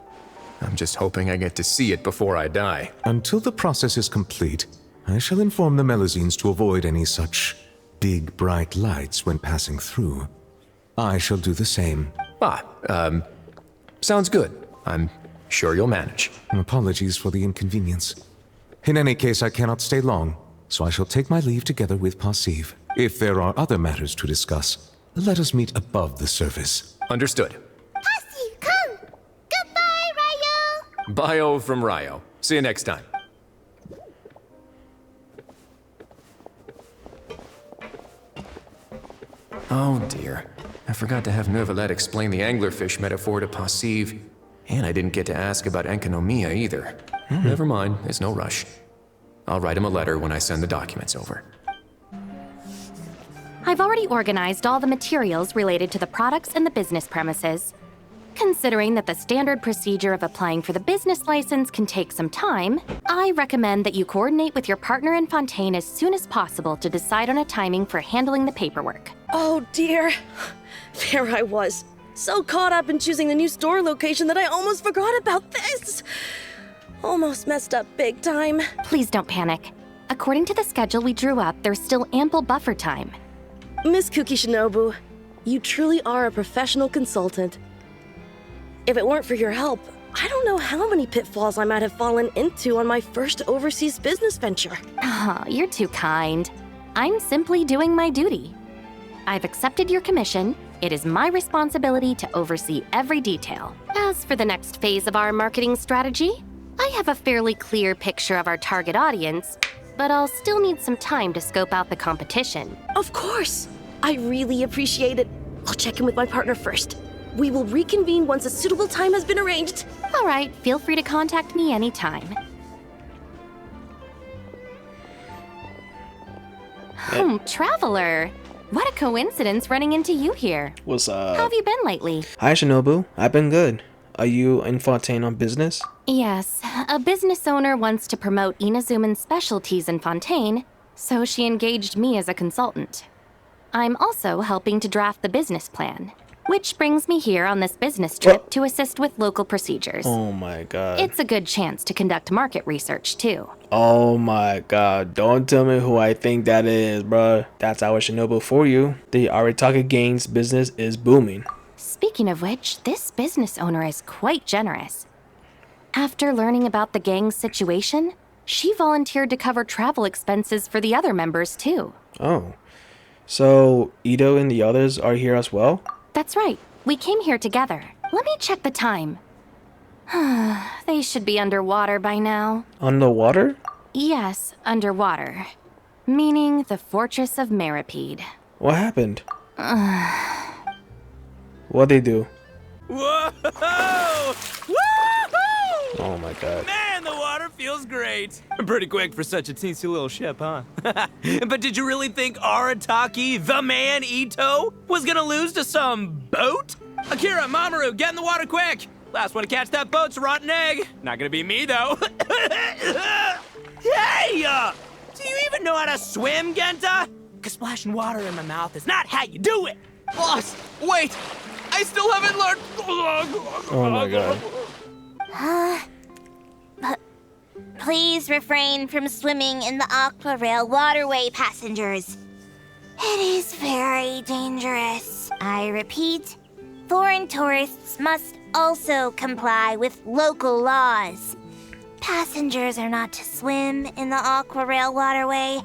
I'm just hoping I get to see it before I die.
Until the process is complete, I shall inform the Melusines to avoid any such big bright lights when passing through. I shall do the same.
Sounds good. I'm sure you'll manage.
Apologies for the inconvenience. In any case, I cannot stay long, so I shall take my leave together with Passive. If there are other matters to discuss, let us meet above the surface.
Understood.
Passive, come! Goodbye, Ryo!
Bio from Ryo. See you next time. Oh dear. I forgot to have Neuvillette explain the anglerfish metaphor to Passive. And I didn't get to ask about enkonomia either. Never mind, there's no rush. I'll write him a letter when I send the documents over.
I've already organized all the materials related to the products and the business premises. Considering that the standard procedure of applying for the business license can take some time, I recommend that you coordinate with your partner in Fontaine as soon as possible to decide on a timing for handling the paperwork.
Oh dear. There I was, so caught up in choosing the new store location that I almost forgot about this. Almost messed up big time.
Please don't panic. According to the schedule we drew up, there's still ample buffer time.
Miss Kukishinobu, you truly are a professional consultant. If it weren't for your help, I don't know how many pitfalls I might have fallen into on my first overseas business venture.
Oh, you're too kind. I'm simply doing my duty. I've accepted your commission. It is my responsibility to oversee every detail. As for the next phase of our marketing strategy, I have a fairly clear picture of our target audience, but I'll still need some time to scope out the competition.
Of course! I really appreciate it. I'll check in with my partner first. We will reconvene once a suitable time has been arranged.
All right, feel free to contact me anytime. Traveler! What a coincidence running into you here.
What's up?
How have you been lately?
Hi, Shinobu. I've been good. Are you in Fontaine on business?
Yes, a business owner wants to promote Inazuman's specialties in Fontaine, so she engaged me as a consultant. I'm also helping to draft the business plan, which brings me here on this business trip to assist with local procedures.
Oh my god.
It's a good chance to conduct market research, too.
Oh my god. Don't tell me who I think that is, bruh. That's our Shinobu for you. The Arataka Gang's business is booming.
Speaking of which, this business owner is quite generous. After learning about the gang's situation, she volunteered to cover travel expenses for the other members, too.
Oh. So, Ito and the others are here as well?
That's right. We came here together. Let me check the time. They should be underwater by now.
Underwater?
Yes, underwater. Meaning the Fortress of Meripede.
What happened? What'd they do?
Whoa! Woohoo!
Oh my god.
Man, the water feels great. Pretty quick for such a teensy little ship, huh? But did you really think Arataki, the man Ito, was gonna lose to some boat? Akira, Mamoru, get in the water quick! Last one to catch that boat's a rotten egg. Not gonna be me, though. Hey! Do you even know how to swim, Genta? 'Cause splashing water in my mouth is not how you do it! Boss, wait! I still haven't learned...
Oh my god.
Please refrain from swimming in the Aqua Rail waterway, passengers. It is very dangerous. I repeat, foreign tourists must also comply with local laws. Passengers are not to swim in the Aqua Rail waterway.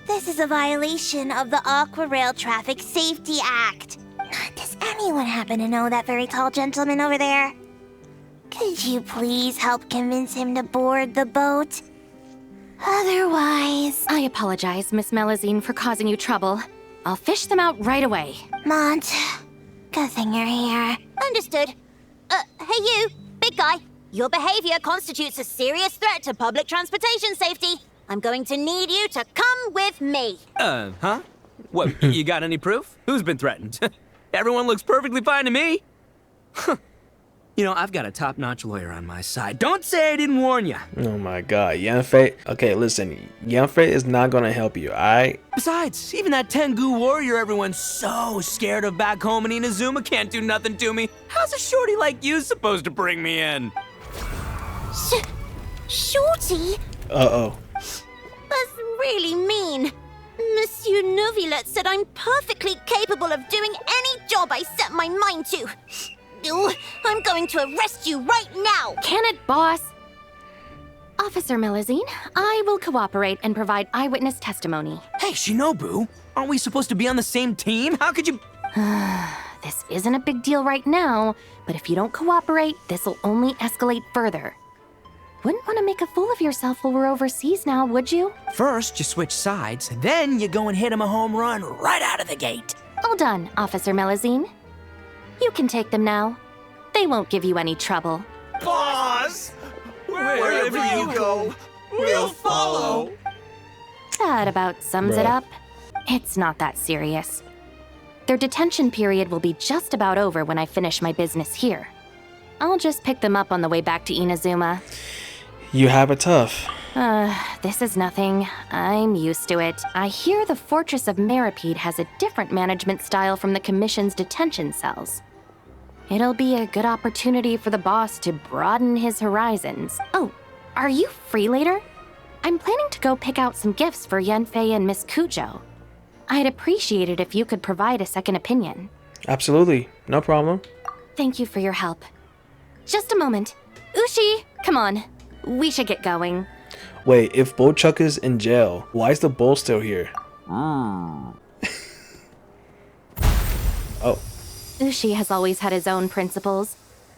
This is a violation of the Aqua Rail Traffic Safety Act. Does anyone happen to know that very tall gentleman over there? Could you please help convince him to board the boat? Otherwise...
I apologize, Miss Melazine, for causing you trouble. I'll fish them out right away.
Mont, good thing you're here. Understood. Hey you, big guy. Your behavior constitutes a serious threat to public transportation safety. I'm going to need you to come with me.
Huh? What, you got any proof? Who's been threatened? Everyone looks perfectly fine to me. You know, I've got a top-notch lawyer on my side. Don't say I didn't warn you.
Oh my god. Yanfei. Okay, listen. Yanfei is not gonna help you, alright?
Besides, even that Tengu warrior everyone's so scared of back home in Inazuma can't do nothing to me. How's a shorty like you supposed to bring me in?
Shorty?
Uh-oh.
That's really mean. Monsieur Neuvillette said I'm perfectly capable of doing any job I set my mind to. Ooh, I'm going to arrest you right now!
Can it, boss? Officer Melazine, I will cooperate and provide eyewitness testimony.
Hey, Shinobu, aren't we supposed to be on the same team? How could you...
This isn't a big deal right now, but if you don't cooperate, this'll only escalate further. Wouldn't want to make a fool of yourself while we're overseas now, would you?
First, you switch sides, then you go and hit him a home run right out of the gate.
All done, Officer Melazine. You can take them now. They won't give you any trouble.
Boss! Wherever you go, we'll follow.
That about sums it up. It's not that serious. Their detention period will be just about over when I finish my business here. I'll just pick them up on the way back to Inazuma.
You have it tough.
This is nothing. I'm used to it. I hear the Fortress of Meripede has a different management style from the Commission's detention cells. It'll be a good opportunity for the boss to broaden his horizons. Oh, are you free later? I'm planning to go pick out some gifts for Yanfei and Miss Kujo. I'd appreciate it if you could provide a second opinion.
Absolutely. No problem.
Thank you for your help. Just a moment. Ushi, come on. We should get going.
Wait, if Bochuck is in jail, why is the bull still here? Oh.
Ushi has always had his own principles.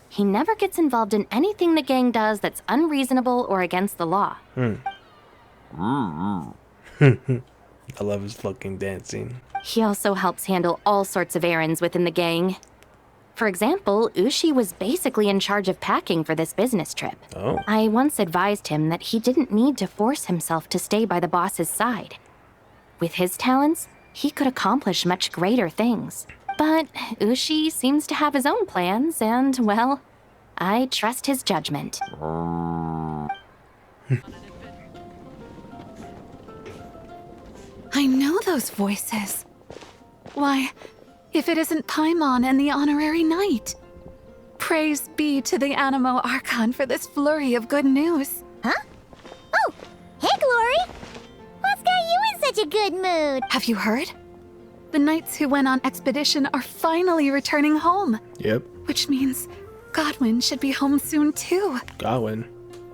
He never gets involved in anything the gang does that's unreasonable or against the law.
I love his fucking dancing.
He also helps handle all sorts of errands within the gang. For example, Ushi was basically in charge of packing for this business trip.
Oh.
I once advised him that he didn't need to force himself to stay by the boss's side. With his talents, he could accomplish much greater things. But Ushi seems to have his own plans, and, well, I trust his judgment.
I know those voices. Why, if it isn't Paimon and the Honorary Knight. Praise be to the Animo Archon for this flurry of good news.
Huh? Oh, hey, Glory! What's got you in such a good mood?
Have you heard? The knights who went on expedition are finally returning home.
Yep.
Which means Godwin should be home soon too.
Godwin.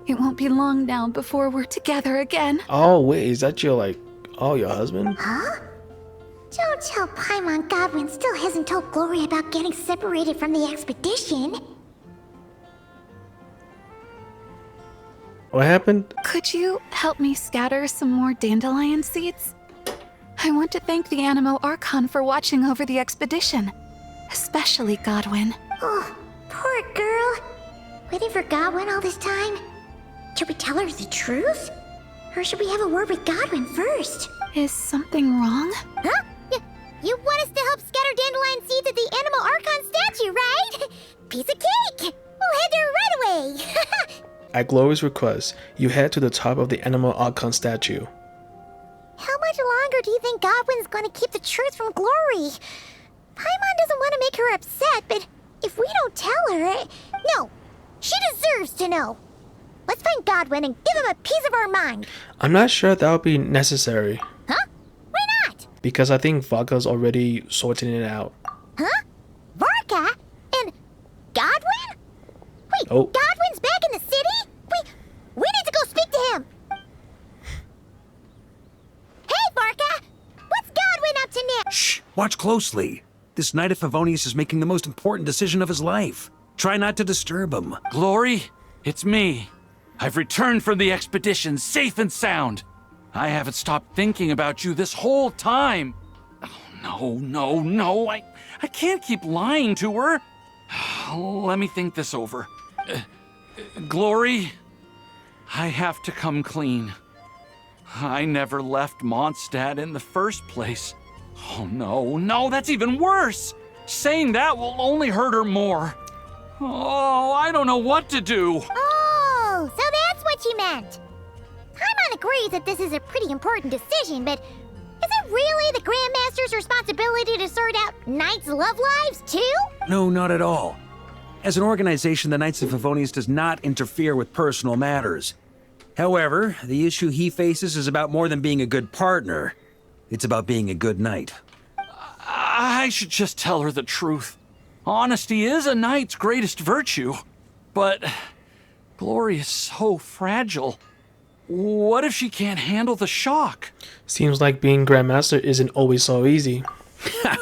It won't be long now before we're together again.
Oh, wait, is that your, your husband?
Huh? Don't tell Paimon Godwin still hasn't told Glory about getting separated from the expedition.
What happened?
Could you help me scatter some more dandelion seeds? I want to thank the Animo Archon for watching over the expedition, especially Godwin.
Oh, poor girl. Waiting for Godwin all this time? Should we tell her the truth? Or should we have a word with Godwin first?
Is something wrong?
Huh? You want us to help scatter dandelion seeds at the Animo Archon statue, right? Piece of cake! We'll head there right away!
At Glory's request, you head to the top of the Animal Archon statue.
How much longer do you think Godwin's gonna keep the truth from Glory? Paimon doesn't want to make her upset, but if we don't tell her... No, she deserves to know. Let's find Godwin and give him a piece of our mind.
I'm not sure that would be necessary.
Huh? Why not?
Because I think Vodka's already sorting it out.
Huh? Varka? And Godwin? Wait,
Oh.
Godwin's back in the city? We need to go speak to him. Hey, Varka! What's Godwin up to now?
Shh! Watch closely. This Knight of Favonius is making the most important decision of his life. Try not to disturb him.
Glory, it's me. I've returned from the expedition safe and sound. I haven't stopped thinking about you this whole time. Oh, no. I can't keep lying to her. Let me think this over. Glory, I have to come clean. I never left Mondstadt in the first place. Oh, no, that's even worse. Saying that will only hurt her more. Oh, I don't know what to do.
Oh, so that's what you meant. Paimon agrees that this is a pretty important decision, but is it really the Grandmaster's responsibility to sort out Knights' love lives, too?
No, not at all. As an organization, the Knights of Favonius does not interfere with personal matters. However, the issue he faces is about more than being a good partner. It's about being a good knight.
I should just tell her the truth. Honesty is a knight's greatest virtue. But Glory is so fragile. What if she can't handle the shock?
Seems like being Grandmaster isn't always so easy.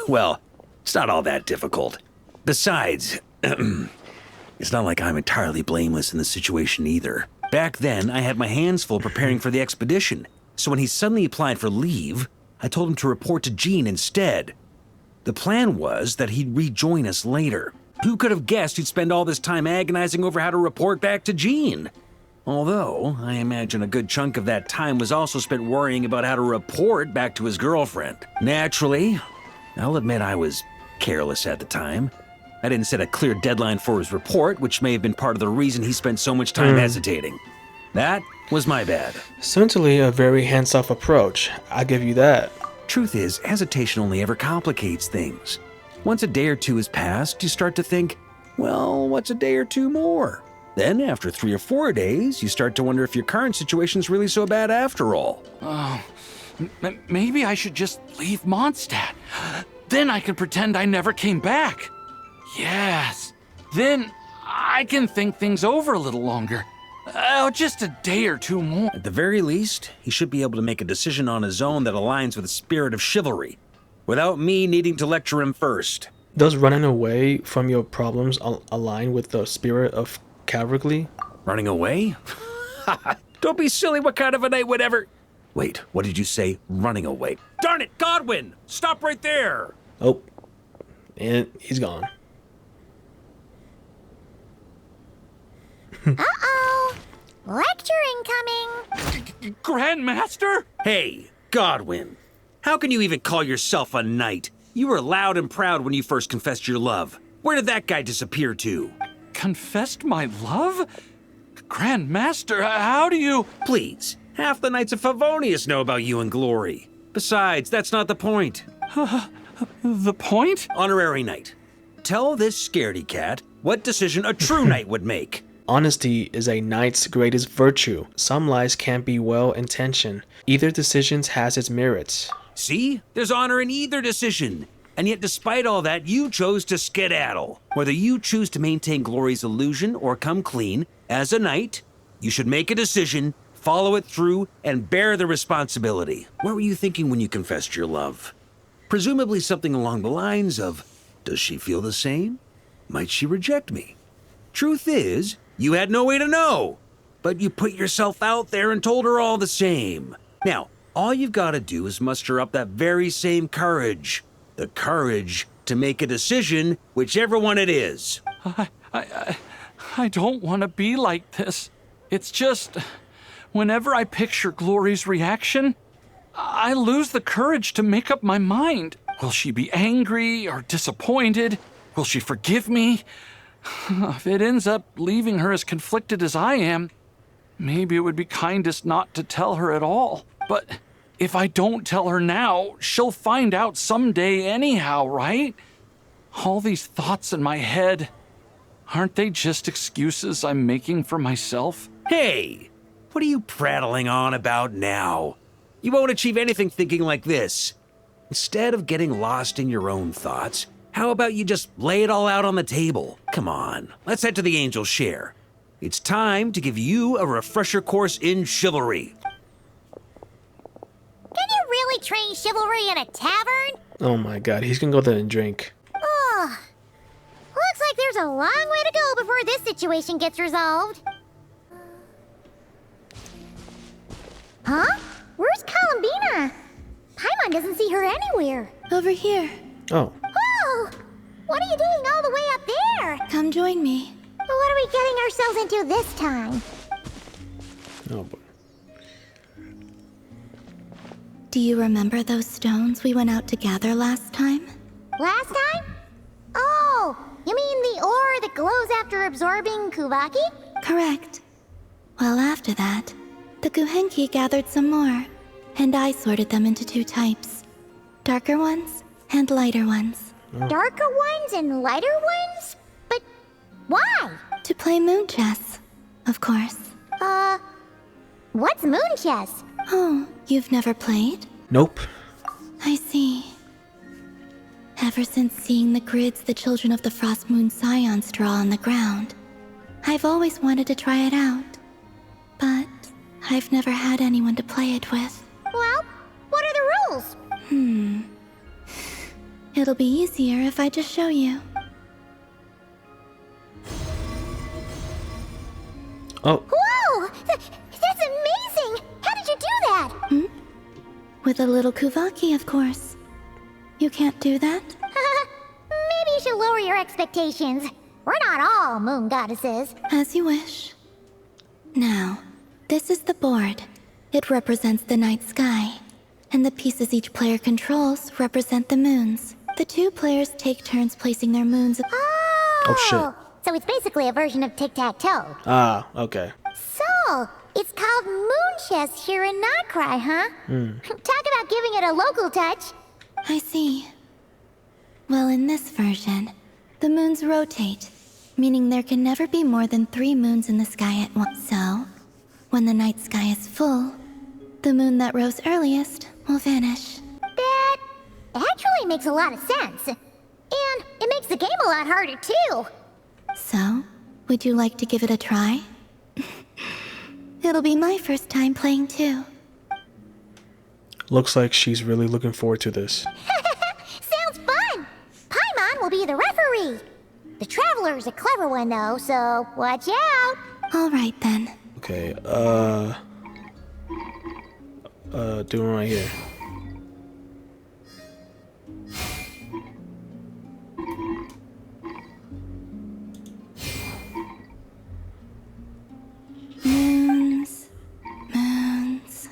Well, it's not all that difficult. Besides, it's not like I'm entirely blameless in the situation either. Back then, I had my hands full preparing for the expedition, so when he suddenly applied for leave, I told him to report to Jean instead. The plan was that he'd rejoin us later. Who could have guessed he'd spend all this time agonizing over how to report back to Jean? Although, I imagine a good chunk of that time was also spent worrying about how to report back to his girlfriend. Naturally, I'll admit I was careless at the time. I didn't set a clear deadline for his report, which may have been part of the reason he spent so much time hesitating. That was my bad.
Certainly a very hands-off approach. I give you that.
Truth is, hesitation only ever complicates things. Once a day or two has passed, you start to think, well, what's a day or two more? Then, after 3 or 4 days, you start to wonder if your current situation's really so bad after all.
Maybe I should just leave Mondstadt. Then I can pretend I never came back. Yes. Then I can think things over a little longer. Just a day or two more.
At the very least, he should be able to make a decision on his own that aligns with the spirit of chivalry, without me needing to lecture him first.
Does running away from your problems align with the spirit of cavalry?
Running away? Don't be silly, what kind of a night would ever... Wait, what did you say? Running away? Darn it, Godwin! Stop right there!
Oh, and he's gone.
Uh-oh! Lecture incoming!
Grandmaster?
Hey, Godwin. How can you even call yourself a knight? You were loud and proud when you first confessed your love. Where did that guy disappear to?
Confessed my love? Grandmaster, how do you...
Please, half the knights of Favonius know about you and Glory. Besides, that's not the point.
The point?
Honorary knight. Tell this scaredy cat what decision a true knight would make.
Honesty is a knight's greatest virtue. Some lies can't be well-intentioned. Either decision has its merits.
See? There's honor in either decision. And yet despite all that, you chose to skedaddle. Whether you choose to maintain Glory's illusion or come clean, as a knight, you should make a decision, follow it through, and bear the responsibility. What were you thinking when you confessed your love? Presumably something along the lines of, does she feel the same? Might she reject me? Truth is, you had no way to know, but you put yourself out there and told her all the same. Now, all you've got to do is muster up that very same courage. The courage to make a decision, whichever one it is.
I don't want to be like this. It's just, whenever I picture Glory's reaction, I lose the courage to make up my mind. Will she be angry or disappointed? Will she forgive me? If it ends up leaving her as conflicted as I am, maybe it would be kindest not to tell her at all. But if I don't tell her now, she'll find out someday anyhow, right? All these thoughts in my head, aren't they just excuses I'm making for myself?
Hey, what are you prattling on about now? You won't achieve anything thinking like this. Instead of getting lost in your own thoughts, how about you just lay it all out on the table? Come on, let's head to the Angel's Share. It's time to give you a refresher course in chivalry.
Can you really train chivalry in a tavern?
Oh my god, he's gonna go there and drink.
Ugh. Looks like there's a long way to go before this situation gets resolved. Huh? Where's Columbina? Paimon doesn't see her anywhere.
Over here.
Oh.
Oh! What are you doing all the way up there?
Come join me.
What are we getting ourselves into this time?
Oh boy.
Do you remember those stones we went out to gather last time?
Last time? Oh, you mean the ore that glows after absorbing Kuvaki?
Correct. Well, after that, the Guhenki gathered some more, and I sorted them into 2 types. Darker ones and lighter ones.
Darker ones and lighter ones? But why?
To play moon chess, of course.
What's moon chess?
Oh, you've never played?
Nope.
I see. Ever since seeing the grids the children of the Frost Moon Scions draw on the ground, I've always wanted to try it out. But I've never had anyone to play it with.
Well, what are the rules?
It'll be easier if I just show you.
Oh.
Whoa! That's amazing! How did you do that?
With a little Kuvaki, of course. You can't do that?
lower your expectations. We're not all moon goddesses.
As you wish. Now, this is the board. It represents the night sky, and the pieces each player controls represent the moons. The 2 players take turns placing their moons.
Oh shit.
So it's basically a version of tic-tac-toe.
Ah, okay.
So, it's called Moon Chess here in Notcry, huh? Talk about giving it a local touch.
I see. Well, in this version, the moons rotate, meaning there can never be more than 3 moons in the sky at once. So, when the night sky is full, the moon that rose earliest will vanish.
That actually makes a lot of sense. And it makes the game a lot harder, too.
So, would you like to give it a try? It'll be my first time playing too.
Looks like she's really looking forward to this.
Sounds fun! Paimon will be the referee. The Traveler's a clever one, though, so watch out.
All right, then.
Okay, doing right here.
Moons. Moons.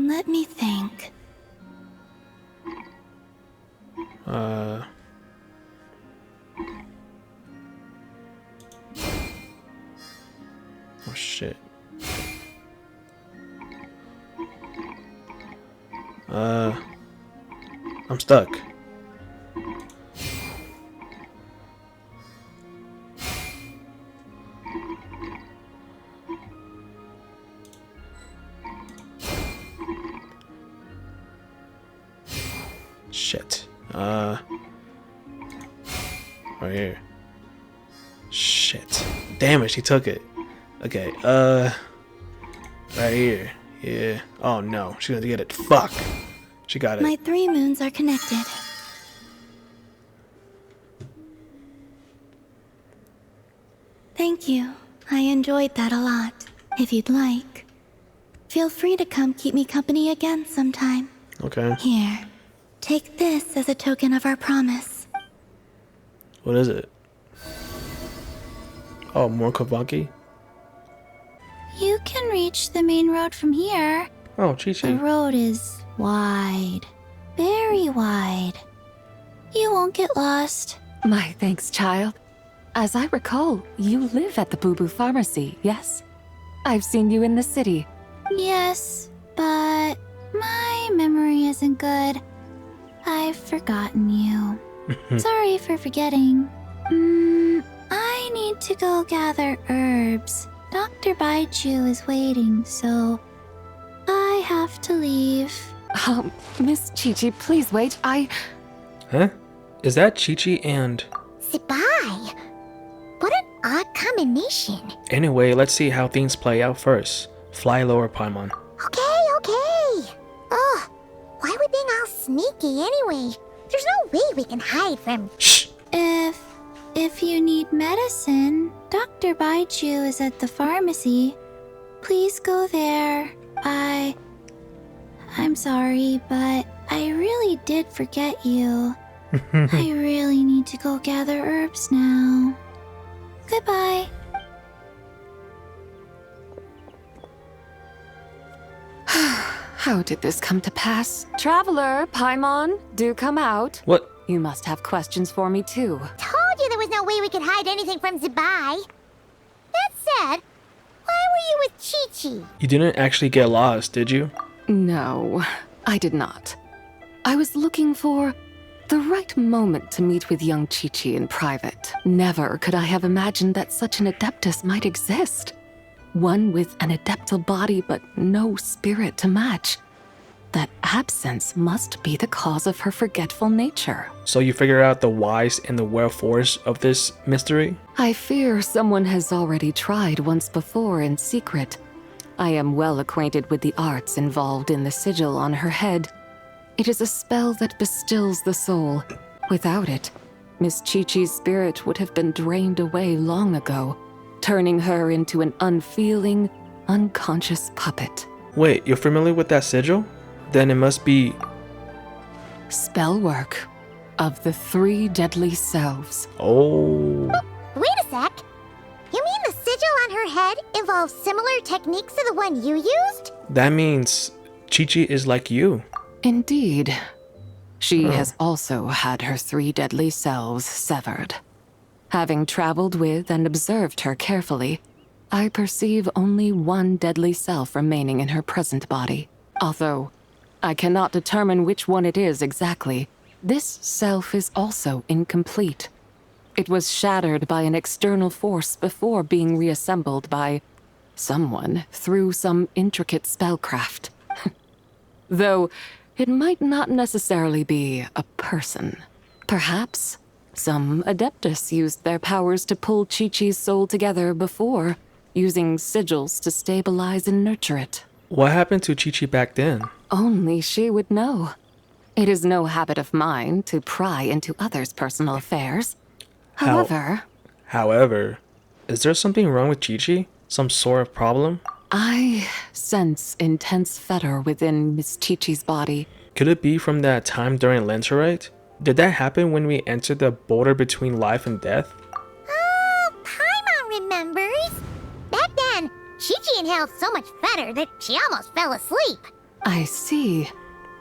Let me think.
Oh shit. I'm stuck. Shit. Right here. Shit. Damn it, she took it. Okay, right here. Yeah. Oh no, she's gonna get it. Fuck. She got it.
My 3 moons are connected. Thank you. I enjoyed that a lot. If you'd like, feel free to come keep me company again sometime.
Okay.
Here, take this as a token of our promise.
What is it? Oh, more Kavaki?
You can reach the main road from here.
Oh, Chi-Chi.
The road is wide. Very wide. You won't get lost.
My thanks, child. As I recall, you live at the Boo Boo Pharmacy, yes? I've seen you in the city.
Yes, but my memory isn't good. I've forgotten you. Sorry for forgetting. I need to go gather herbs. Dr. Baichu is waiting, so I have to leave.
Miss Chi-Chi, please wait.
Huh? Is that Chi-Chi and...
Zibai. What an odd combination.
Anyway, let's see how things play out first. Fly lower, Paimon.
Okay. Ugh, why are we being all sneaky anyway? There's no way we can hide from...
Shh!
If you need medicine, Dr. Baichu is at the pharmacy. Please go there. I'm sorry, but I really did forget you. I really need to go gather herbs now. Goodbye.
How did this come to pass? Traveler, Paimon, do come out.
What?
You must have questions for me too.
Told you there was no way we could hide anything from Zibai. That said, why were you with Chi-Chi?
You didn't actually get lost, did you?
No, I did not. I was looking for the right moment to meet with young Chi-Chi in private. Never could I have imagined that such an adeptus might exist. One with an adeptal body but no spirit to match. That absence must be the cause of her forgetful nature.
So you figure out the whys and the wherefores of this mystery?
I fear someone has already tried once before in secret. I am well acquainted with the arts involved in the sigil on her head. It is a spell that bestills the soul. Without it, Miss Chi-Chi's spirit would have been drained away long ago, turning her into an unfeeling, unconscious puppet.
Wait, you're familiar with that sigil? Then it must be...
Spell work of the 3 deadly selves.
Oh.
Wait a sec. You mean the sigil on her head involves similar techniques to the one you used?
That means Chi-Chi is like you.
Indeed. She has also had her 3 deadly selves severed. Having traveled with and observed her carefully, I perceive only 1 deadly self remaining in her present body. Although I cannot determine which one it is exactly, this self is also incomplete. It was shattered by an external force before being reassembled by someone through some intricate spellcraft. Though it might not necessarily be a person. Perhaps some Adeptus used their powers to pull Chi-Chi's soul together before, using sigils to stabilize and nurture it.
What happened to Chi-Chi back then?
Only she would know. It is no habit of mine to pry into others' personal affairs.
However, is there something wrong with Chi-Chi? Some sort of problem?
I sense intense fetter within Miss Chi-Chi's body.
Could it be from that time during Lenterite? Did that happen when we entered the border between life and death?
Oh, Paimon remembers. Back then, Chi-Chi inhaled so much fetter that she almost fell asleep.
I see.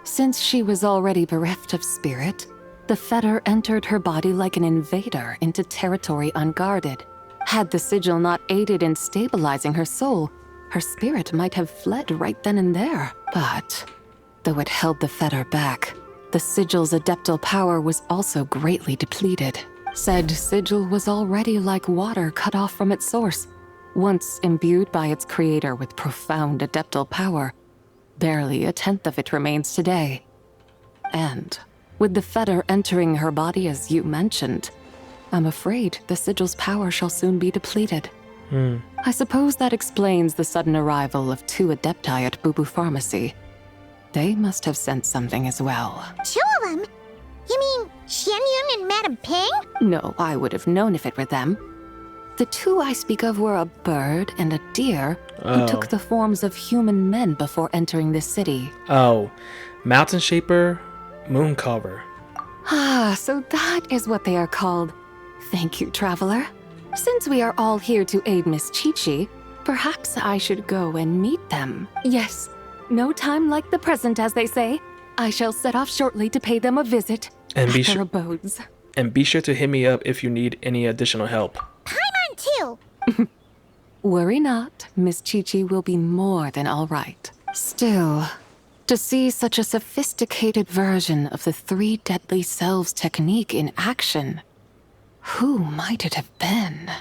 Since she was already bereft of spirit, the fetter entered her body like an invader into territory unguarded. Had the sigil not aided in stabilizing her soul, her spirit might have fled right then and there. But though it held the fetter back, the sigil's adeptal power was also greatly depleted. Said sigil was already like water cut off from its source. Once imbued by its creator with profound adeptal power, barely 1/10 of it remains today. And with the fetter entering her body as you mentioned, I'm afraid the sigil's power shall soon be depleted. I suppose that explains the sudden arrival of 2 adepti at Bubu Pharmacy. They must have sensed something as well.
2 of them? You mean Xianyun and Madame Ping?
No, I would have known if it were them. The 2 I speak of were a bird and a deer who took the forms of human men before entering this city.
Oh, Mountain Shaper, Mooncover.
Ah, so that is what they are called. Thank you, traveler. Since we are all here to aid Miss Chi-Chi, perhaps I should go and meet them. Yes, no time like the present, as they say. I shall set off shortly to pay them a visit
And
at
be
their
sure
abodes.
and be sure to hit me up if you need any additional help.
Paimon too.
Worry not, Miss Chi-Chi will be more than all right. Still, to see such a sophisticated version of the 3 deadly selves technique in action, who might it have been?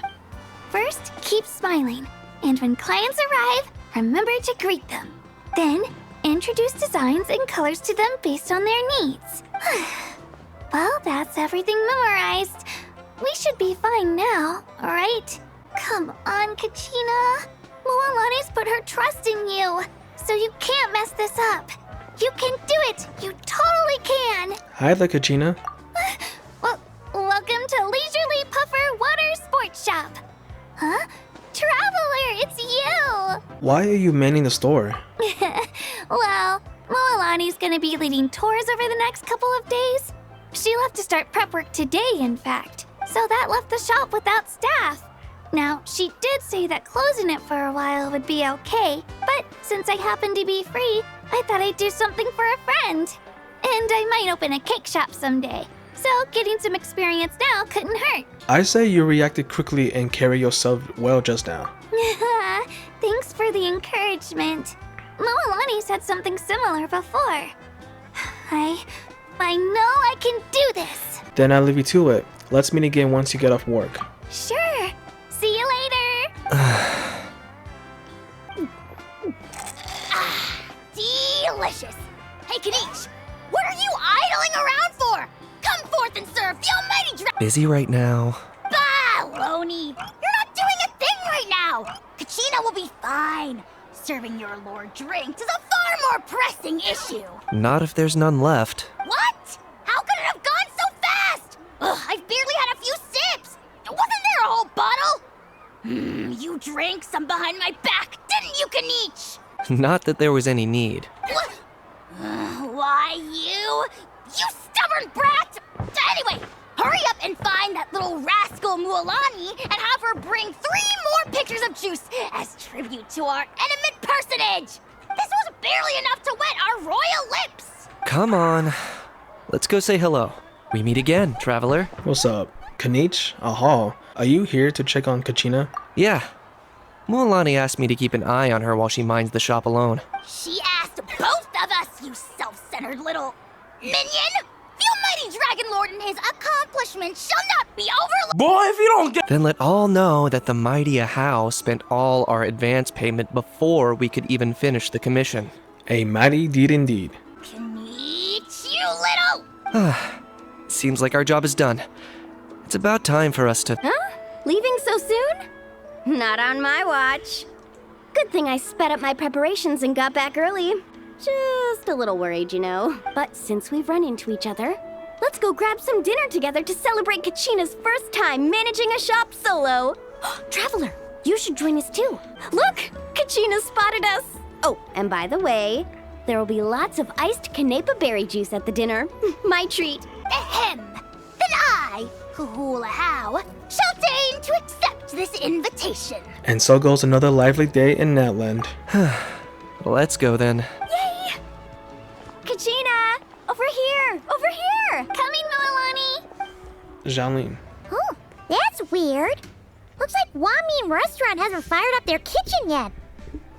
First, keep smiling. And when clients arrive, remember to greet them. Then, introduce designs and colors to them based on their needs. Well, that's everything memorized. We should be fine now, alright? Come on, Kachina. Moalani's put her trust in you, so you can't mess this up. You can do it! You totally can!
Hi there, Kachina.
Well, welcome to Leisurely Puffer Water Sports Shop. Huh? Traveler, it's you!
Why are you manning the store?
Well, Moalani's gonna be leading tours over the next couple of days. She left to start prep work today, in fact, so that left the shop without staff. Now, she did say that closing it for a while would be okay, but since I happen to be free, I thought I'd do something for a friend. And I might open a cake shop someday, so getting some experience now couldn't hurt.
I say you reacted quickly and carry yourself well just now.
Thanks for the encouragement. Moalani said something similar before. I know I can do this.
Then I'll leave you to it. Let's meet again once you get off work.
Sure. See you later.
Delicious. Hey, Kanish, what are you idling around for? Come forth and serve the almighty dragon.
Busy right now.
Baloney! You're not doing a thing right now. Kachina will be fine. Serving your lord drinks is a far more pressing issue.
Not if there's none left.
What? How could it have gone so fast? Ugh, I've barely had a few sips. Wasn't there a whole bottle? You drank some behind my back, didn't you, Kanich?
Not that there was any need.
Why, you stubborn brat! Anyway, hurry up and find that little rascal Mualani and have her bring 3 more pictures of juice as tribute to our intimate personage! This was barely enough to wet our royal lips!
Come on. Let's go say hello. We meet again, traveler.
What's up? Kanich? Aha. Are you here to check on Kachina?
Yeah. Mualani asked me to keep an eye on her while she minds the shop alone.
She asked both of us, you self-centered little minion! The almighty Dragon Lord and his accomplishments shall not be overlooked!
Boy, if you don't get—
Then let all know that the mighty Ahau spent all our advance payment before we could even finish the commission.
A mighty deed indeed.
Kanich, you little—
Seems like our job is done. It's about time for us to—
Huh? Leaving so soon? Not on my watch. Good thing I sped up my preparations and got back early. Just a little worried, you know. But since we've run into each other, let's go grab some dinner together to celebrate Kachina's first time managing a shop solo. Traveler, you should join us too. Look, Kachina spotted us. Oh, and by the way, there will be lots of iced Canepa berry juice at the dinner. My treat.
Ahem! Then I, Hula How, shall deign to accept this invitation.
And so goes another lively day in Natland.
Let's go then.
Yay! Kachina! Over here! Over here!
Coming, Milani!
Xiaolin.
Oh, that's weird. Looks like Wanmin Restaurant hasn't fired up their kitchen yet.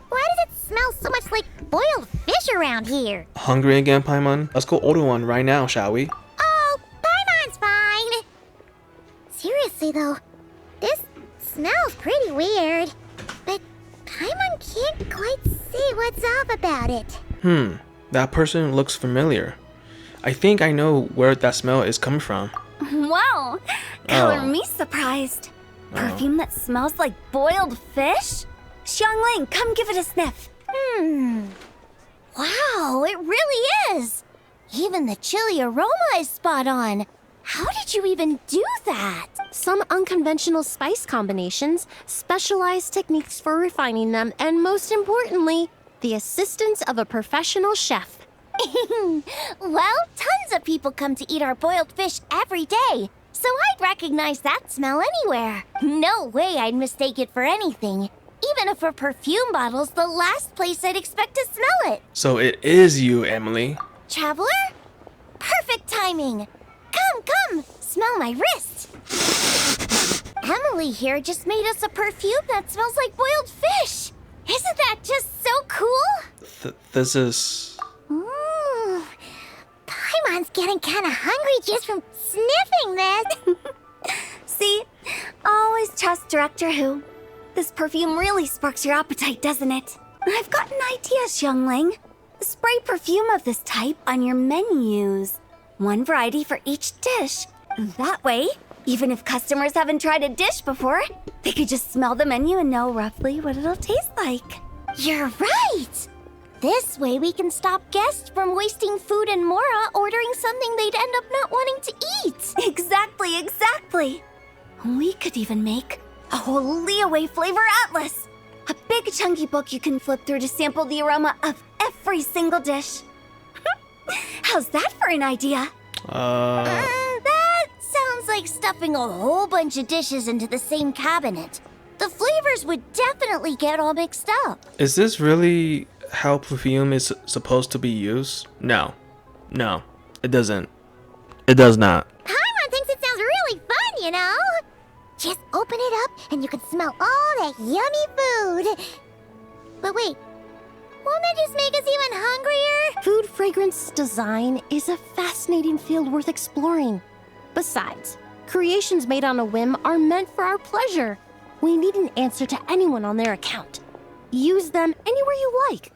Why does it smell so much like boiled fish around here?
Hungry again, Paimon? Let's go order one right now, shall we?
Oh, Paimon's fine. Seriously though, this smells pretty weird. But Paimon can't quite see what's up about it.
That person looks familiar. I think I know where that smell is coming from.
Wow! Color me surprised. Perfume that smells like boiled fish? Xiangling, come give it a sniff.
Wow, it really is. Even the chili aroma is spot on. How did you even do that?
Some unconventional spice combinations, specialized techniques for refining them, and most importantly, the assistance of a professional chef.
Well, tons of people come to eat our boiled fish every day, so I'd recognize that smell anywhere. No way I'd mistake it for anything. Even if a perfume bottle's the last place I'd expect to smell it.
So it is you, Emily.
Traveler? Perfect timing. Come, smell my wrist. Emily here just made us a perfume that smells like boiled fish. Isn't that just so cool?
This is...
Ooh, Paimon's getting kind of hungry just from sniffing this.
See? Always trust Director Who. This perfume really sparks your appetite, doesn't it? I've got an idea, Xiangling. Spray perfume of this type on your menus. One variety for each dish. That way, even if customers haven't tried a dish before, they could just smell the menu and know roughly what it'll taste like.
You're right. This way we can stop guests from wasting food and Mora ordering something they'd end up not wanting to eat.
Exactly. We could even make a whole Leeway flavor atlas. A big chunky book you can flip through to sample the aroma of every single dish. How's that for an idea?
That sounds like stuffing a whole bunch of dishes into the same cabinet. The flavors would definitely get all mixed up.
Is this really how perfume is supposed to be used? No, it doesn't. It does not.
Paimon thinks it sounds really fun, you know? Just open it up and you can smell all that yummy food. But wait, won't that just make us even hungrier?
Food fragrance design is a fascinating field worth exploring. Besides, creations made on a whim are meant for our pleasure. We need an answer to anyone on their account. Use them anywhere you like.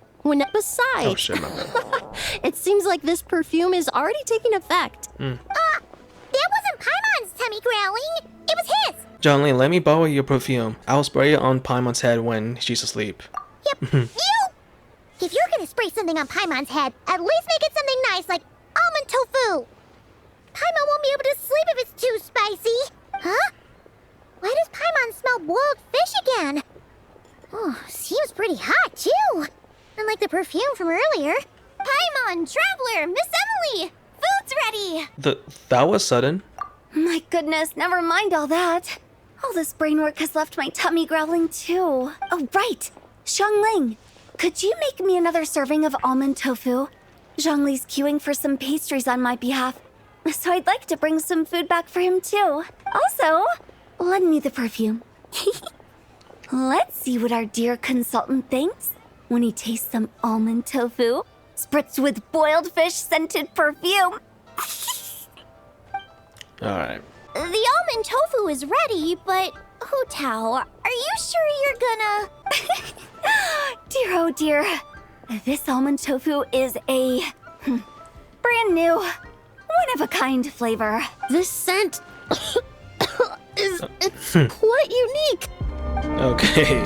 Besides,
Oh shit, my bad.
it seems like this perfume is already taking effect.
That wasn't Paimon's tummy growling. It was his.
Johnny, let me borrow your perfume. I'll spray it on Paimon's head when she's asleep.
Yep. If you're gonna spray something on Paimon's head, at least make it something nice like almond tofu. Paimon won't be able to sleep if it's too spicy. Huh?
Why does Paimon smell boiled fish again? Oh, seems pretty hot, too. Unlike the perfume from earlier.
Paimon, Traveler, Miss Emily! Food's ready!
That was sudden.
My goodness, never mind all that. All this brain work has left my tummy growling too. Oh, right! Xiangling, could you make me another serving of almond tofu? Zhongli's queuing for some pastries on my behalf, so I'd like to bring some food back for him too. Also, lend me the perfume. Let's see what our dear consultant thinks when he tastes some almond tofu, spritzed with boiled fish scented perfume.
Alright.
The almond tofu is ready, but Hu Tao, are you sure you're gonna...
Dear oh dear, this almond tofu is a brand new, one-of-a-kind flavor.
This scent it's quite unique.
Okay.